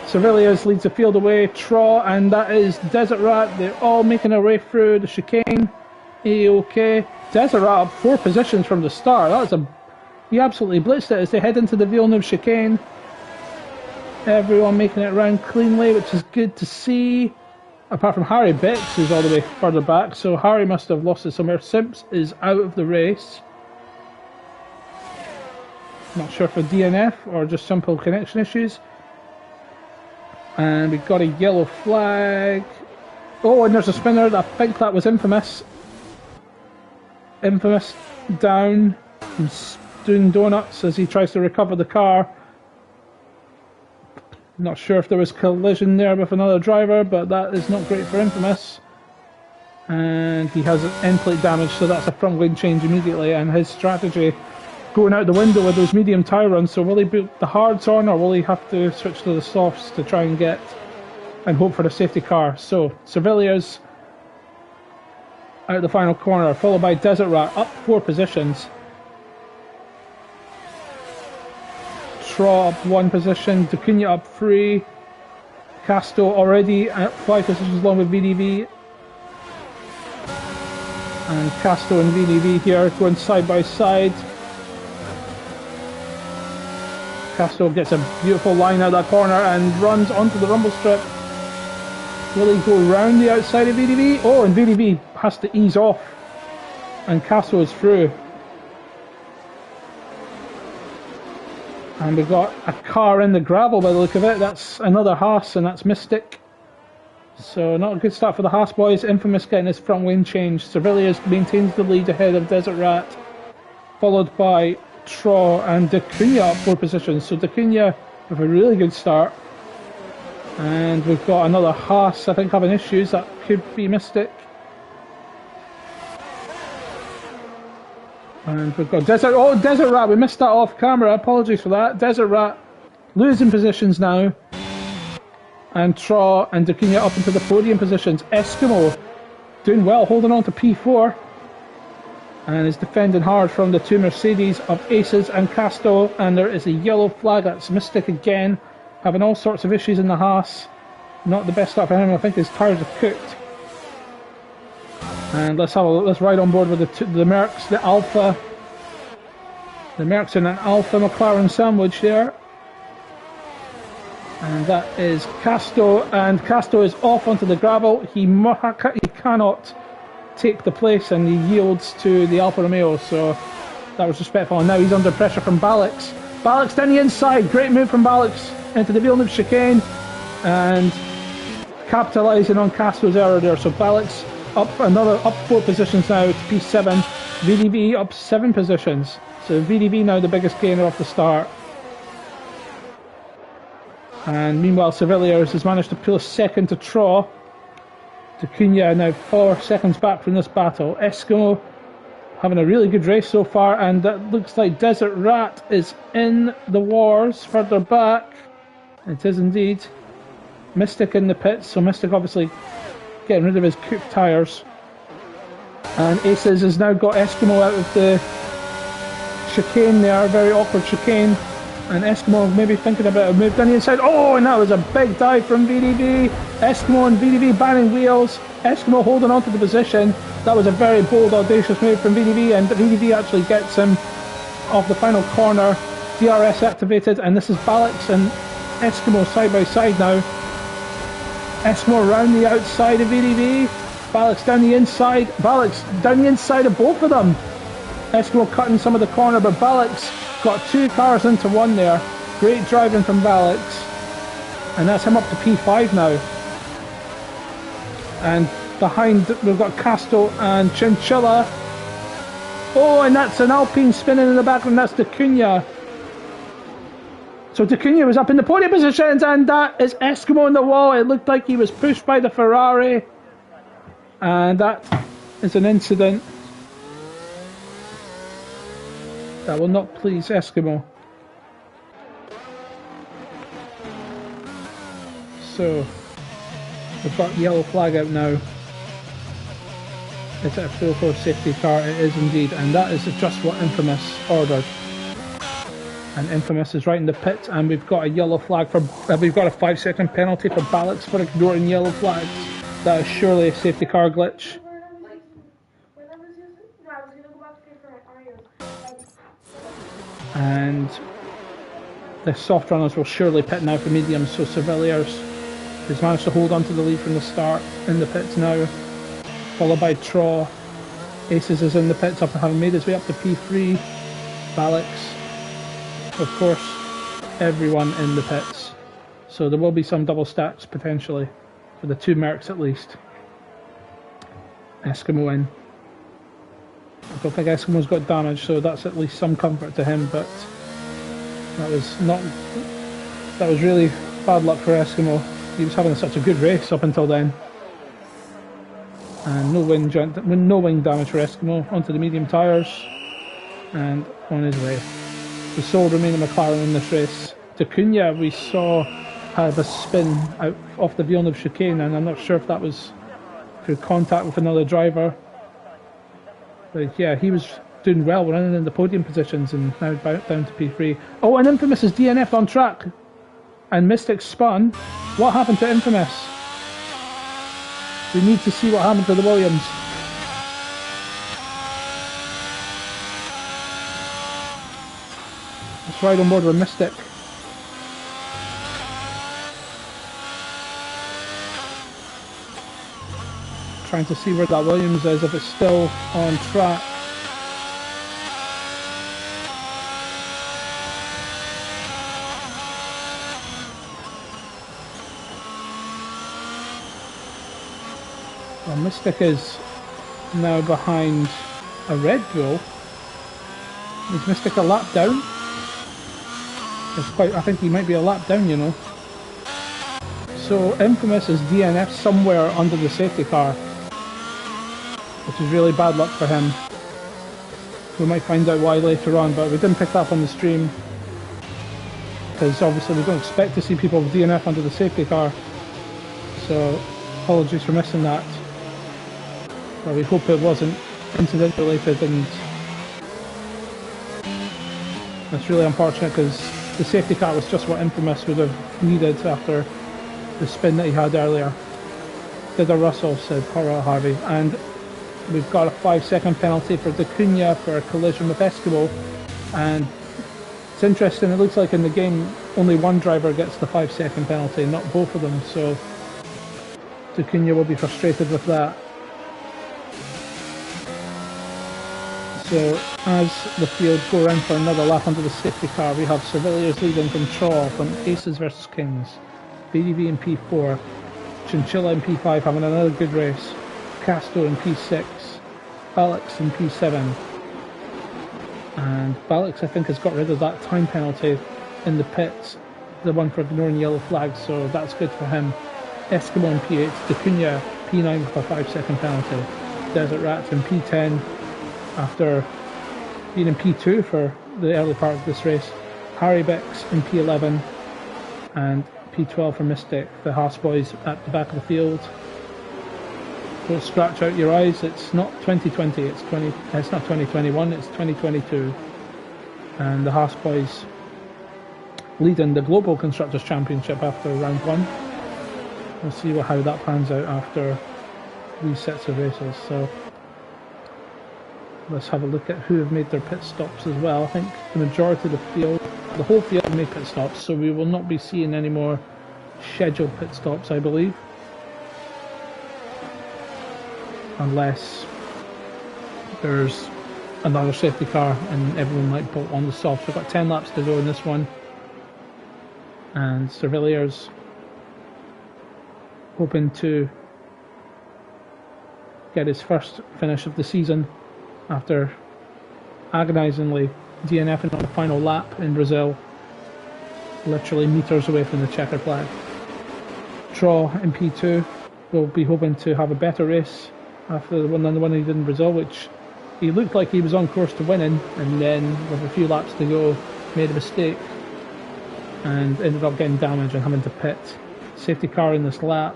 Serviliers leads the field away. Traw, and that is Desert Rat. They're all making their way through the chicane. A-OK. Desert Rat up 4 positions from the start. He absolutely blitzed it as they head into the Villeneuve chicane. Everyone making it around cleanly, which is good to see. Apart from Harry Betts, who's all the way further back, so Harry must have lost it somewhere. Simps is out of the race. Not sure for DNF or just simple connection issues. And we've got a yellow flag. Oh, and there's a spinner. I think that was Infamous. Infamous down. He's doing donuts as he tries to recover the car. Not sure if there was collision there with another driver, but that is not great for Infamous. And he has end plate damage, so that's a front wing change immediately, and his strategy going out the window with those medium tyre runs. So will he put the hards on, or will he have to switch to the softs to try and get and hope for the safety car? So Serviliers out the final corner, followed by Desert Rat up 4 positions. Traw up 1 position, Tacunya up 3, Casto already at 5 positions along with VDV, and Casto and VDV here going side by side. Casto gets a beautiful line out of that corner and runs onto the rumble strip. Will he go round the outside of VDV? Oh, and VDV has to ease off and Castro is through. And we've got a car in the gravel by the look of it. That's another Haas, and that's Mystic. So not a good start for the Haas boys. Infamous getting his front wing changed. Cervilliers maintains the lead ahead of Desert Rat, followed by Traw and D'Acunha up 4 positions. So D'Acunha with a really good start. And we've got another Haas, I think, having issues. That could be Mystic. And we've got Desert Rat. We missed that off camera. Apologies for that. Desert Rat losing positions now. And Traw and D'Acunha up into the podium positions. Eskimo doing well, holding on to P4. And is defending hard from the 2 Mercedes of Aces and Casto. And there is a yellow flag. That's Mystic again. Having all sorts of issues in the Haas. Not the best start for him. I think his tyres are cooked. And let's ride on board with the Mercs, the Alpha. The Mercs in an Alpha McLaren sandwich there. And that is Casto, and Casto is off onto the gravel. He cannot take the place, and he yields to the Alfa Romeo, so that was respectful. And now he's under pressure from Balix. Balix down the inside, great move from Balix into the Villeneuve chicane, and capitalising on Casto's error there. So Balix up 4 positions now to P7. VDV up 7 positions. So VDV now the biggest gainer off the start. And meanwhile, Cervilliers has managed to pull a second to Traw. D'Acunha now 4 seconds back from this battle. Eskimo having a really good race so far, and that looks like Desert Rat is in the wars further back. It is indeed. Mystic in the pits, so Mystic obviously getting rid of his cooked tyres. And Aces has now got Eskimo out of the chicane there, very awkward chicane. And Eskimo maybe thinking about a move down the inside. Oh, and that was a big dive from VDV. Eskimo and VDV banning wheels. Eskimo holding on to the position. That was a very bold, audacious move from VDV, and VDV actually gets him off the final corner. DRS activated, and this is Balix and Eskimo side by side now. Eskimo around the outside of VDV. Balix down the inside. Balix down the inside of both of them. Eskimo cutting some of the corner, but Balix got 2 cars into 1 there. Great driving from Balix. And that's him up to P5 now. And behind we've got Casto and Chinchilla. Oh, and that's an Alpine spinning in the background. That's D'Acunha. So D'Acunha was up in the podium positions, and that is Eskimo on the wall. It looked like he was pushed by the Ferrari. And that is an incident that will not please Eskimo. So we've got yellow flag out now. Is it a full course safety car? It is indeed, and that is just what Infamous ordered. And Infamous is right in the pit, and we've got a yellow flag for. We've got a 5-second penalty for Balix for ignoring yellow flags. That is surely a safety car glitch. And the soft runners will surely pit now for mediums, so Cervilliers has managed to hold on to the lead from the start in the pits now, followed by Traw. Aces is in the pits up and having made his way up to P3. Balix, of course, everyone in the pits. So there will be some double stacks potentially, for the 2 Mercs at least. Eskimo in. I don't think Eskimo's got damage, so that's at least some comfort to him, but that was really bad luck for Eskimo. He was having such a good race up until then. And no wing damage for Eskimo. Onto the medium tyres and on his way. The sole remaining McLaren in this race. D'Acunha we saw have a spin out off the Villeneuve chicane, and I'm not sure if that was through contact with another driver. But yeah, he was doing well, running in the podium positions, and now down to P3. Oh, and Infamous is DNF'd on track. And Mystic spun. What happened to Infamous? We need to see what happened to the Williams. Let's ride on board with Mystic. Trying to see where that Williams is, if it's still on track. Well, Mystic is now behind a Red Bull. Is Mystic a lap down? I think he might be a lap down, you know. So Infamous is DNF somewhere under the safety car, which is really bad luck for him. We might find out why later on, but we didn't pick that up on the stream because obviously we don't expect to see people with DNF under the safety car. So apologies for missing that. But we hope it wasn't incident related, and that's really unfortunate because the safety car was just what Infamous would have needed after the spin that he had earlier. Did a Russell, said Cora Harvey, and we've got a 5-second penalty for D'Acunha for a collision with Eskimo. And it's interesting, it looks like in the game only one driver gets the 5-second penalty, not both of them, so D'Acunha will be frustrated with that. So as the field go around for another lap under the safety car, we have Surveyors leading from Troll from Aces versus Kings, BDV in P4, Chinchilla in P5 having another good race, Casto in P6, Balix in P7, and Balix I think has got rid of that time penalty in the pits, the one for ignoring yellow flags, so that's good for him. Eskimo in P8, D'Acunha P9 with a 5-second penalty, Desert Rat in P10 after being in P2 for the early part of this race, Harry Bix in P11 and P12 for Mystic, the Haas boys at the back of the field. Don't scratch out your eyes, it's not 2020, it's not 2021, it's 2022. And the Haas boys leading the Global Constructors Championship after round 1. We'll see how that pans out after these sets of races. So let's have a look at who have made their pit stops as well. I think the majority of the field, the whole field made pit stops, so we will not be seeing any more scheduled pit stops, I believe. Unless there's another safety car and everyone might bolt on the soft. So we've got 10 laps to go in this one. And Surveyors hoping to get his first finish of the season after agonisingly DNFing on the final lap in Brazil, literally meters away from the checkered flag. Traw in P2 will be hoping to have a better race after the one than the one he did in Brazil, which he looked like he was on course to winning, and then with a few laps to go made a mistake and ended up getting damaged and having to pit. Safety car in this lap.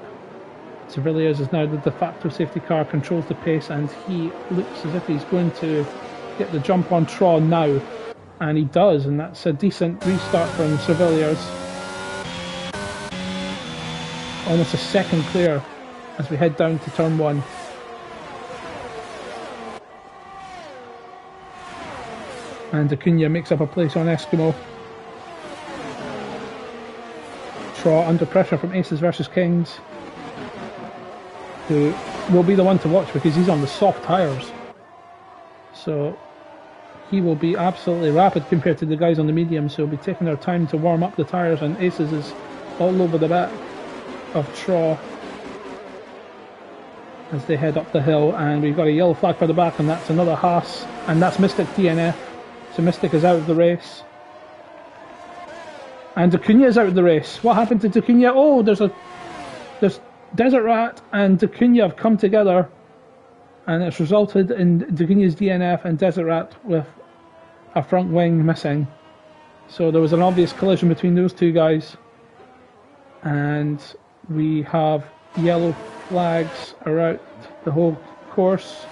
Surveyors is now the de facto safety car, controls the pace, and he looks as if he's going to get the jump on Traw now, and he does, and that's a decent restart from Surveyors. Almost a second clear as we head down to turn 1. And D'Acunha makes up a place on Eskimo. Traw under pressure from Aces versus Kings, who will be the one to watch because he's on the soft tyres. So he will be absolutely rapid compared to the guys on the mediums, so he'll be taking their time to warm up the tyres, and Aces is all over the back of Traw as they head up the hill. And we've got a yellow flag for the back, and that's another Haas, and that's Mystic DNF. So Mystic is out of the race. And D'Acunha is out of the race. What happened to D'Acunha? Oh, there's Desert Rat and D'Acunha have come together, and it's resulted in D'Acunha's DNF and Desert Rat with a front wing missing. So there was an obvious collision between those two guys, and we have yellow flags around the whole course.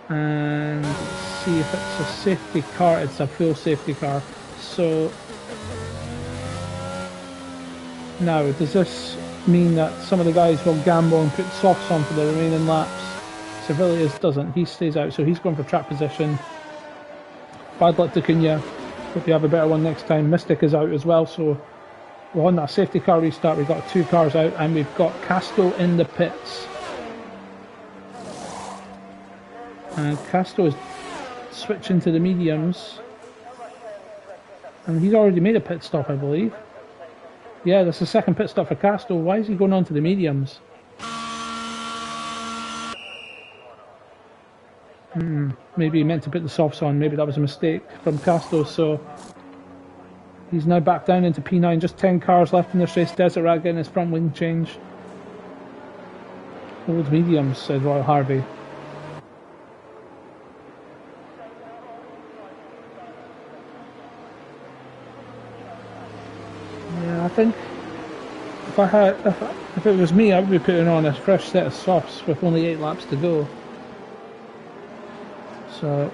And let's see if it's a safety car. It's a full safety car. So now, does this mean that some of the guys will gamble and put softs on for the remaining laps? Surveyors doesn't. He stays out, so he's going for track position. Bad luck to D'Acunha. Hope you have a better one next time. Mystic is out as well, so we're on that safety car restart. We've got 2 cars out, and we've got Casto in the pits. And Casto is switching to the mediums, and he's already made a pit stop, I believe. Yeah, that's the second pit stop for Casto. Why is he going on to the mediums? Maybe he meant to put the softs on. Maybe that was a mistake from Castro. So he's now back down into P9. Just 10 cars left in this race. Desert Rat getting his front wing change. Old mediums, said Royal Harvey. Yeah, I think if it was me, I would be putting on a fresh set of softs with only 8 laps to go. So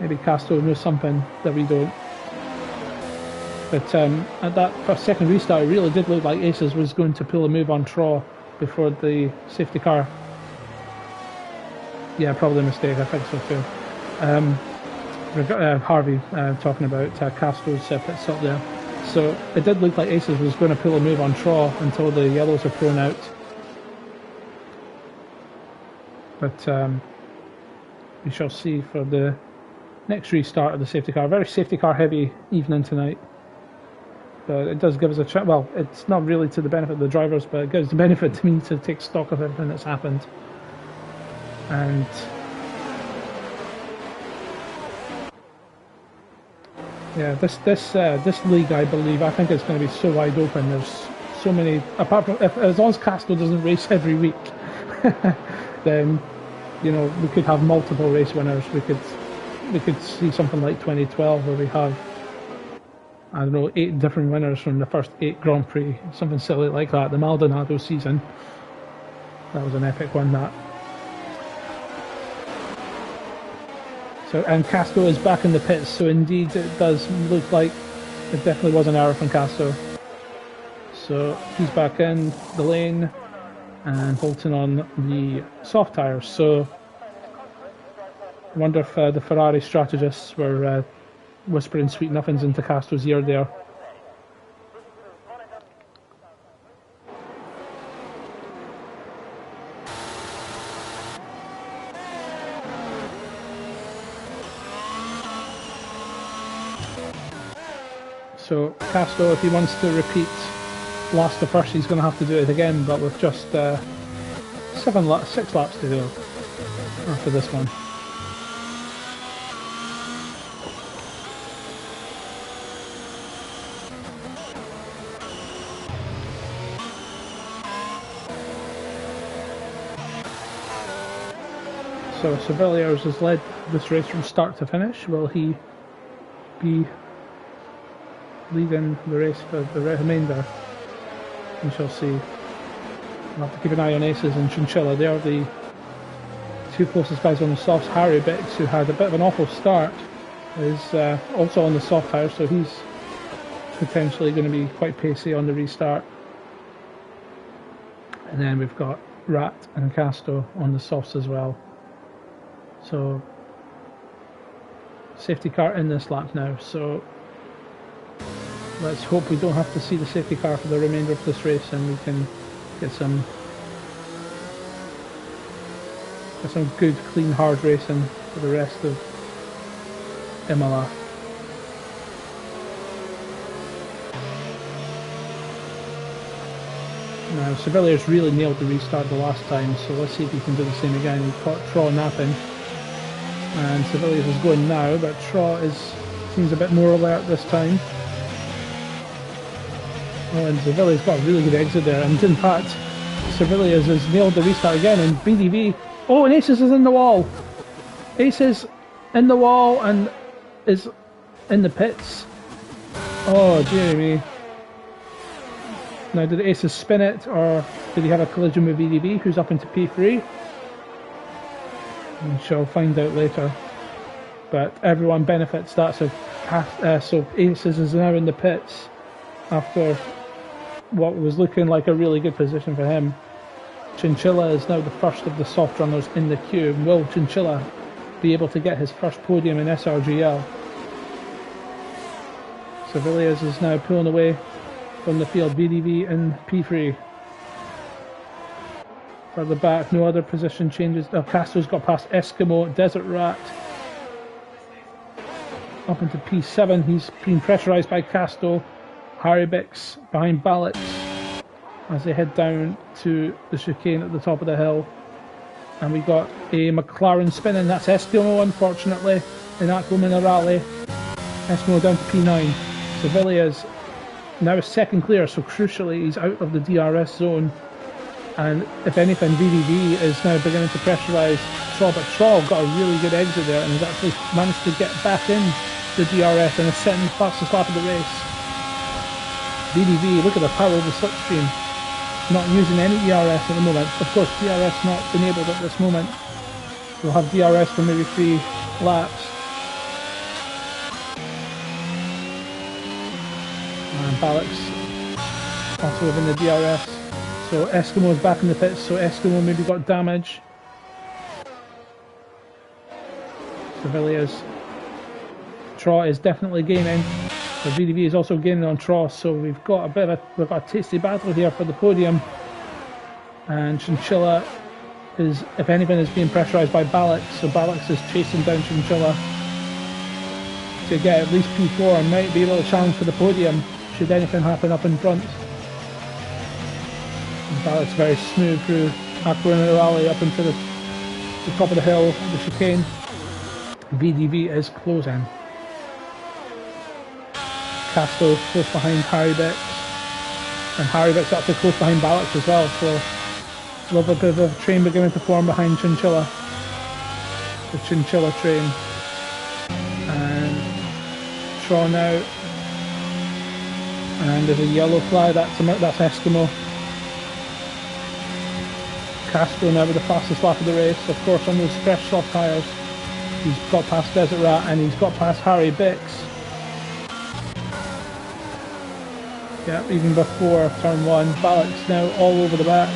maybe Castro knows something that we don't. But at that first second restart, it really did look like Aces was going to pull a move on Traw before the safety car. Yeah, probably a mistake. I think so too. Harvey talking about Castro's pit stop there. So it did look like Aces was going to pull a move on Traw until the yellows were thrown out. But we shall see for the next restart of the safety car. Very safety car heavy evening tonight. But it does give us a chance. Well, it's not really to the benefit of the drivers, but it gives the benefit to me to take stock of everything that's happened. And yeah, this league, I believe, I think it's going to be so wide open. There's so many. Apart from as long as Castro doesn't race every week, then we could have multiple race winners. We could see something like 2012 where we have, I don't know, 8 different winners from the first 8 Grand Prix, something silly like that. The Maldonado season, that was an epic one. That. So, and Castro is back in the pits, so indeed it does look like it definitely was an error from Castro. So he's back in the lane and Bolton on the soft tyres. So I wonder if the Ferrari strategists were whispering sweet nothings into Castro's ear there. So Castro, if he wants to repeat last to first, he's going to have to do it again, but with just 6 laps to go after this one. So Sevilliers has led this race from start to finish. Will he be leading the race for the remainder? We shall see. We'll have to keep an eye on Aces and Chinchilla. They are the 2 closest guys on the softs. Harry Bix, who had a bit of an awful start, is also on the soft tyres, so he's potentially going to be quite pacey on the restart. And then we've got Rat and Castro on the softs as well. So safety car in this lap now, so let's hope we don't have to see the safety car for the remainder of this race, and we can get some good, clean, hard racing for the rest of Imola. Now, Sevilliers really nailed the restart the last time, so let's see if he can do the same again. He caught Traw napping, and Sevilliers is going now, but Traw seems a bit more alert this time. Oh, and Sevilliers got a really good exit there, and in fact, Sevilliers has nailed the restart again, and BDV. Oh, and Aces is in the wall! Aces in the wall and is in the pits. Oh, dear me. Now, did Aces spin it, or did he have a collision with BDV, who's up into P3? We shall find out later. But everyone benefits that, so Aces is now in the pits after what was looking like a really good position for him. Chinchilla is now the first of the soft runners in the queue. Will Chinchilla be able to get his first podium in SRGL? Sevilliers is now pulling away from the field. BDV in P3. Further back, no other position changes. Castro's got past Eskimo, Desert Rat. Up into P7, he's being pressurised by Castro. Harry Bix behind Ballot as they head down to the chicane at the top of the hill. And we got a McLaren spinning. That's Eskimo, unfortunately, in Aquaman rally. Eskimo down to P9. Sevilla's now a second clear, so crucially he's out of the DRS zone. And if anything, VDV is now beginning to pressurise Troll, but Troll got a really good exit there and has actually managed to get back in the DRS and is setting the fastest lap of the race. VDV, look at the power of the slipstream. Not using any DRS at the moment. Of course, DRS not enabled at this moment. We'll have DRS for maybe 3 laps. And Balix also within the DRS. So Eskimo's back in the pits, so Eskimo maybe got damage. Sevilla's Trot is definitely gaining. The VDV is also gaining on Tross, so we've got a tasty battle here for the podium. And Chinchilla is, if anything, is being pressurised by Balix, so Balix is chasing down Chinchilla to get at least P4 and might be able to challenge for the podium should anything happen up in front. And Balix very smooth through Aquarina Rally up into the top of the hill, the chicane. VDV is closing. Casto close behind Harry Bix, and Harry Bix actually close behind Balix as well, so a little bit of a train beginning to form behind Chinchilla, the Chinchilla train. And Tron out, and there's a yellow flag, that's Eskimo. Castro now with the fastest lap of the race, of course on those fresh soft tyres. He's got past Desert Rat and he's got past Harry Bix. Yeah, even before turn 1, Balix now all over the back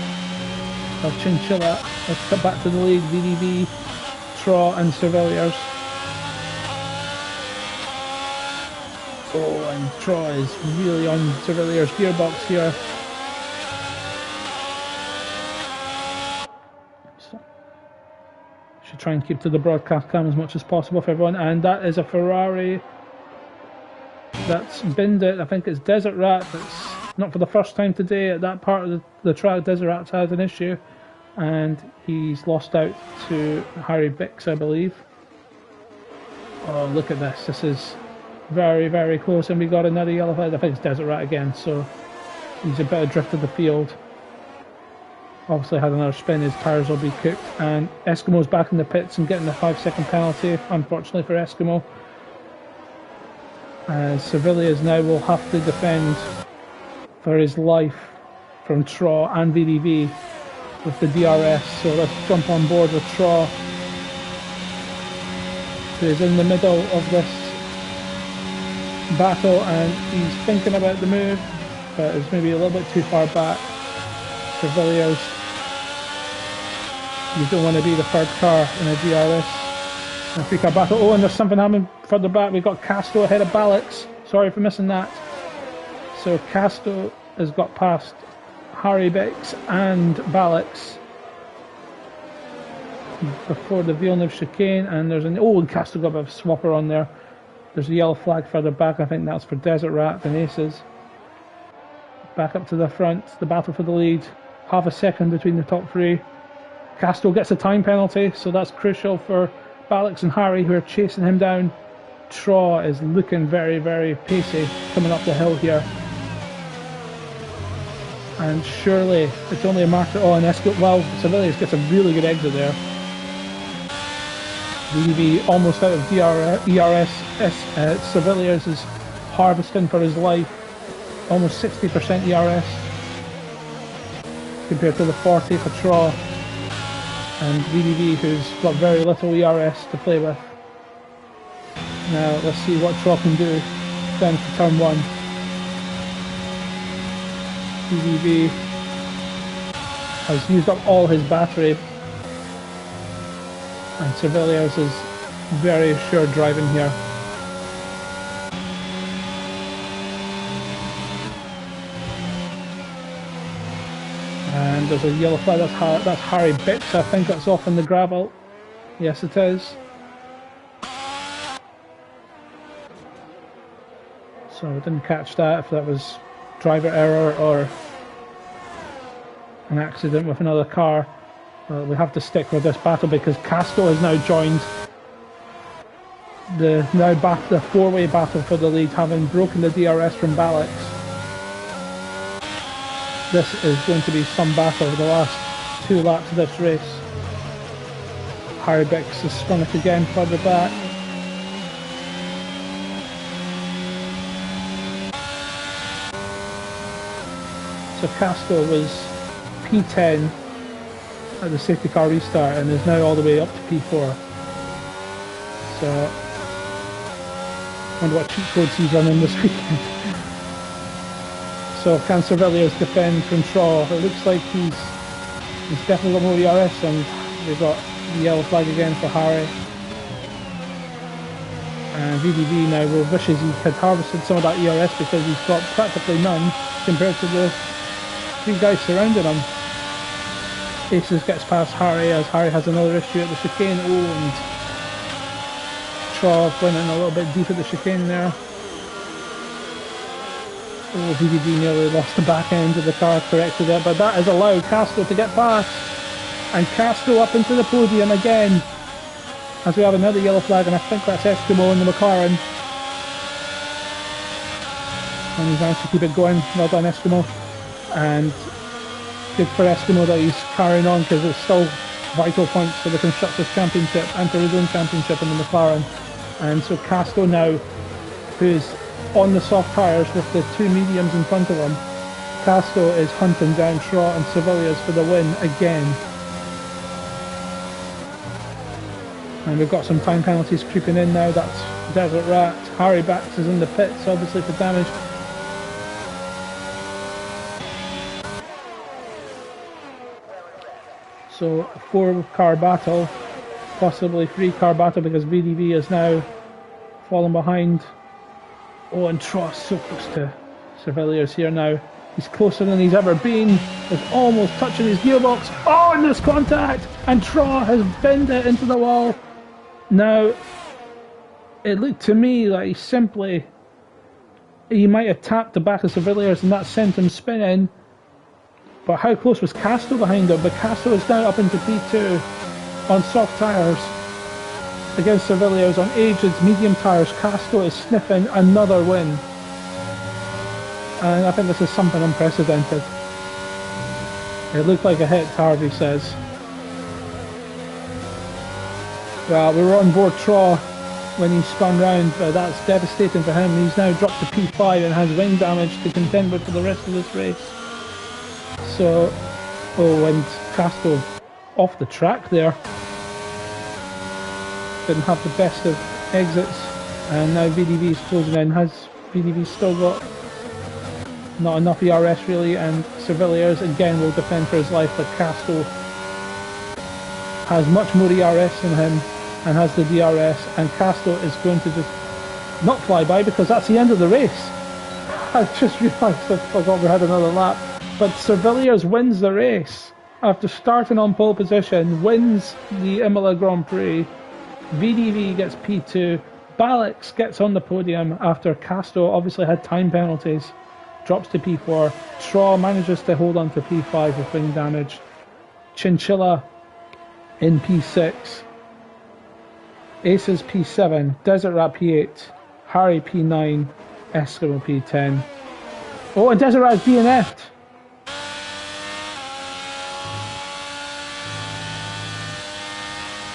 of Chinchilla. Let's cut back to the lead, VDV, Trot and Surveyors. Oh, and Trot is really on Surveyors' gearbox here. So, should try and keep to the broadcast cam as much as possible for everyone. And that is a Ferrari that's binned it. I think it's Desert Rat that's not for the first time today at that part of the track. Desert Rat's had an issue and he's lost out to Harry Bix, I believe. Oh, look at this. This is very, very close, and we got another yellow flag. I think it's Desert Rat again, so he's a bit adrift of the field. Obviously had another spin, his tyres will be cooked, and Eskimo's back in the pits and getting the 5-second penalty, unfortunately for Eskimo. Sevilla's now will have to defend for his life from Traw and VDV with the DRS, so let's jump on board with Traw, who is in the middle of this battle and he's thinking about the move, but it's maybe a little bit too far back. Sevilla's, you don't want to be the third car in a DRS. A 3-car battle. Oh, and there's something happening further back. We've got Casto ahead of Balix. Sorry for missing that. So Casto has got past Harry Bix and Balix before the Villeneuve chicane, and there's an and Casto got a bit of a swapper on there. There's a yellow flag further back. I think that's for Desert Rat and Aces. Back up to the front. The battle for the lead. Half a second between the top 3. Casto gets a time penalty, so that's crucial for Balix and Harry, who are chasing him down. Traw is looking very, very pacey coming up the hill here. And surely it's only a matter. Oh, and Sevilla's gets a really good exit there. VDV almost out of ERS. Sevilla's is harvesting for his life. Almost 60% ERS compared to the 40 for Traw. And VDV, who's got very little ERS to play with. Now let's see what Traw can do down to turn 1. VDV has used up all his battery, and Sevilla's is very assured driving here. And there's a yellow flag, that's Harry Bix, I think that's off in the gravel. Yes it is. So I didn't catch that, if that was driver error or an accident with another car. We have to stick with this battle because Castro has now joined the four-way battle for the lead, having broken the DRS from Balix. This is going to be some battle the last 2 laps of this race. Harry Bix has spun it again further back. So Castro was P10 at the safety car restart and is now all the way up to P4. So I wonder what cheat codes he's running this weekend. So can Cervelios defend from Shaw? It looks like he's definitely got more ERS, and they've got the yellow flag again for Harry. And VDV now will wishes he had harvested some of that ERS because he's got practically none compared to the 3 guys surrounding him. Aces gets past Harry as Harry has another issue at the chicane. Oh, and Shaw went in a little bit deep at the chicane there. Oh, VDB nearly lost the back end of the car, corrected it, but that has allowed Castro to get past. And Castro up into the podium again, as we have another yellow flag, and I think that's Eskimo in the McLaren. And he's managed to keep it going. Well done, Eskimo. And good for Eskimo that he's carrying on, because it's still vital points for the Constructors' Championship and for his own championship in the McLaren. And so Castro now, who's on the soft tyres with the 2 mediums in front of him, Castro is hunting down Shaw and Cervelios for the win again. And we've got some time penalties creeping in now. That's Desert Rat. Harry Bax is in the pits, obviously, for damage. So a 4-car battle, possibly 3-car battle, because VDV is now fallen behind. Oh, and Tross so close to Cervelios here now. He's closer than he's ever been. He's almost touching his gearbox. Oh, and there's contact! And Tross has bent it into the wall. Now, it looked to me like he might have tapped the back of Cervelios and that sent him spinning. But how close was Castro behind him? But Castro is now up into P2 on soft tyres against Cervelios on aged medium tyres. Castro is sniffing another win. And I think this is something unprecedented. It looked like a hit, Harvey says. Well, we were on board Traw when he spun round, but that's devastating for him. He's now dropped to P5 and has wing damage to contend with for the rest of this race. So, oh, and Castro off the track there. Didn't have the best of exits, and now VDV is closing in. Has VDV still got not enough ERS really? And Cervelios again will defend for his life, but Castro has much more ERS than him and has the DRS, and Castro is going to just not fly by because that's the end of the race. I just realised I forgot we had another lap. But Cervelios wins the race after starting on pole position, wins the Imola Grand Prix. VDV gets P2. Balix gets on the podium after Castro obviously had time penalties. Drops to P4. Shaw manages to hold on to P5 with wing damage. Chinchilla in P6. Aces P7. Desert Rat P8. Harry P9. Eskimo P10. Oh, and Desert Rat DNF'd.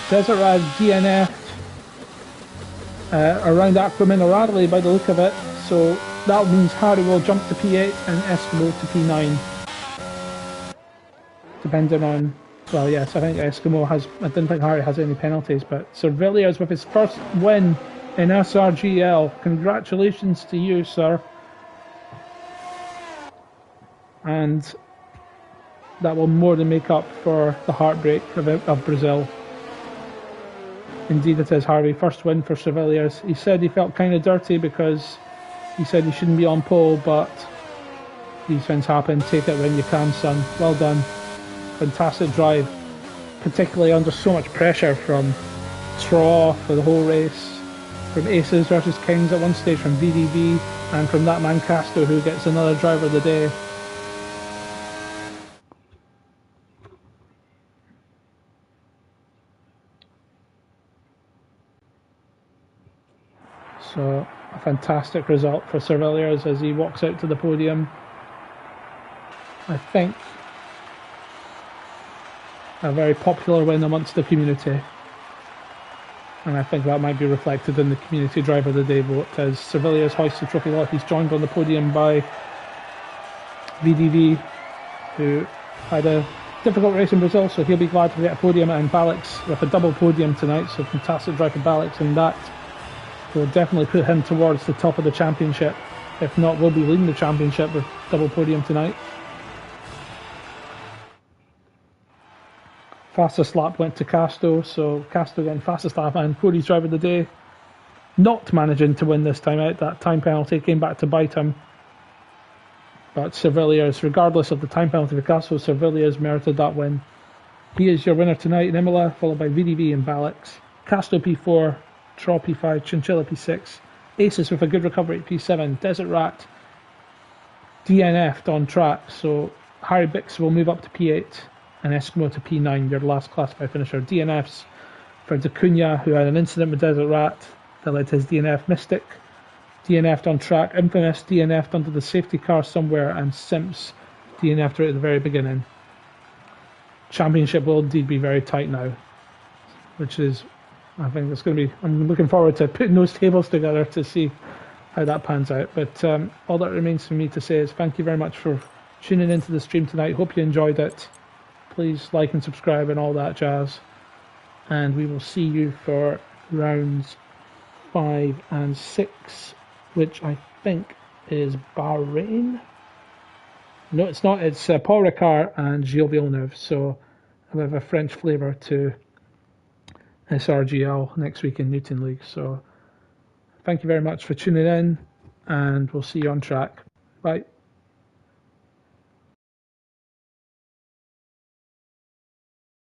Desert Rat DNF'd around Aquaminerale by the look of it, so that means Harry will jump to P8 and Eskimo to P9. Depending on, well, yes, I think Eskimo has, I don't think Harry has any penalties, but Cervelios with his first win in SRGL. Congratulations to you, sir. And that will more than make up for the heartbreak of Brazil. Indeed it is, Harvey. First win for Cervelios. He said he felt kind of dirty because he said he shouldn't be on pole, but these things happen. Take it when you can, son. Well done. Fantastic drive, particularly under so much pressure from Traw for the whole race, from Aces versus Kings at one stage, from VDV, and from that man Castro, who gets another driver of the day. So a fantastic result for Cervilliers as he walks out to the podium. I think a very popular win amongst the community. And I think that might be reflected in the Community Driver of the Day vote as Cervilliers hoists the trophy aloft. He's joined on the podium by VDV, who had a difficult race in Brazil, so he'll be glad to get a podium, and Balix with a double podium tonight, so fantastic drive for Balix, and that will definitely put him towards the top of the championship. If not, we'll be leading the championship with double podium tonight. Fastest lap went to Casto, so Casto getting fastest lap, and Cody's driver of the day not managing to win this time out. That time penalty came back to bite him. But Cervilliers, regardless of the time penalty for Casto, Cervilliers merited that win. He is your winner tonight in Imola, followed by VDV and Balix. Casto P4, Troll P5, Chinchilla P6, Aces with a good recovery at P7, Desert Rat DNF'd on track, so Harry Bix will move up to P8 and Eskimo to P9, your last classified finisher. DNFs for Dacunia, who had an incident with Desert Rat that led to his DNF. Mystic DNF'd on track, Infamous DNF'd under the safety car somewhere, and Simps DNF'd right at the very beginning. Championship will indeed be very tight now, which is, I think it's going to be, I'm looking forward to putting those tables together to see how that pans out. But all that remains for me to say is thank you very much for tuning into the stream tonight. Hope you enjoyed it. Please like and subscribe and all that jazz. And we will see you for rounds 5 and 6, which I think is Bahrain. No, it's not. It's Paul Ricard and Gilles Villeneuve. So we have a French flavour to SRGL next week in Newton League. So thank you very much for tuning in, and we'll see you on track. Bye.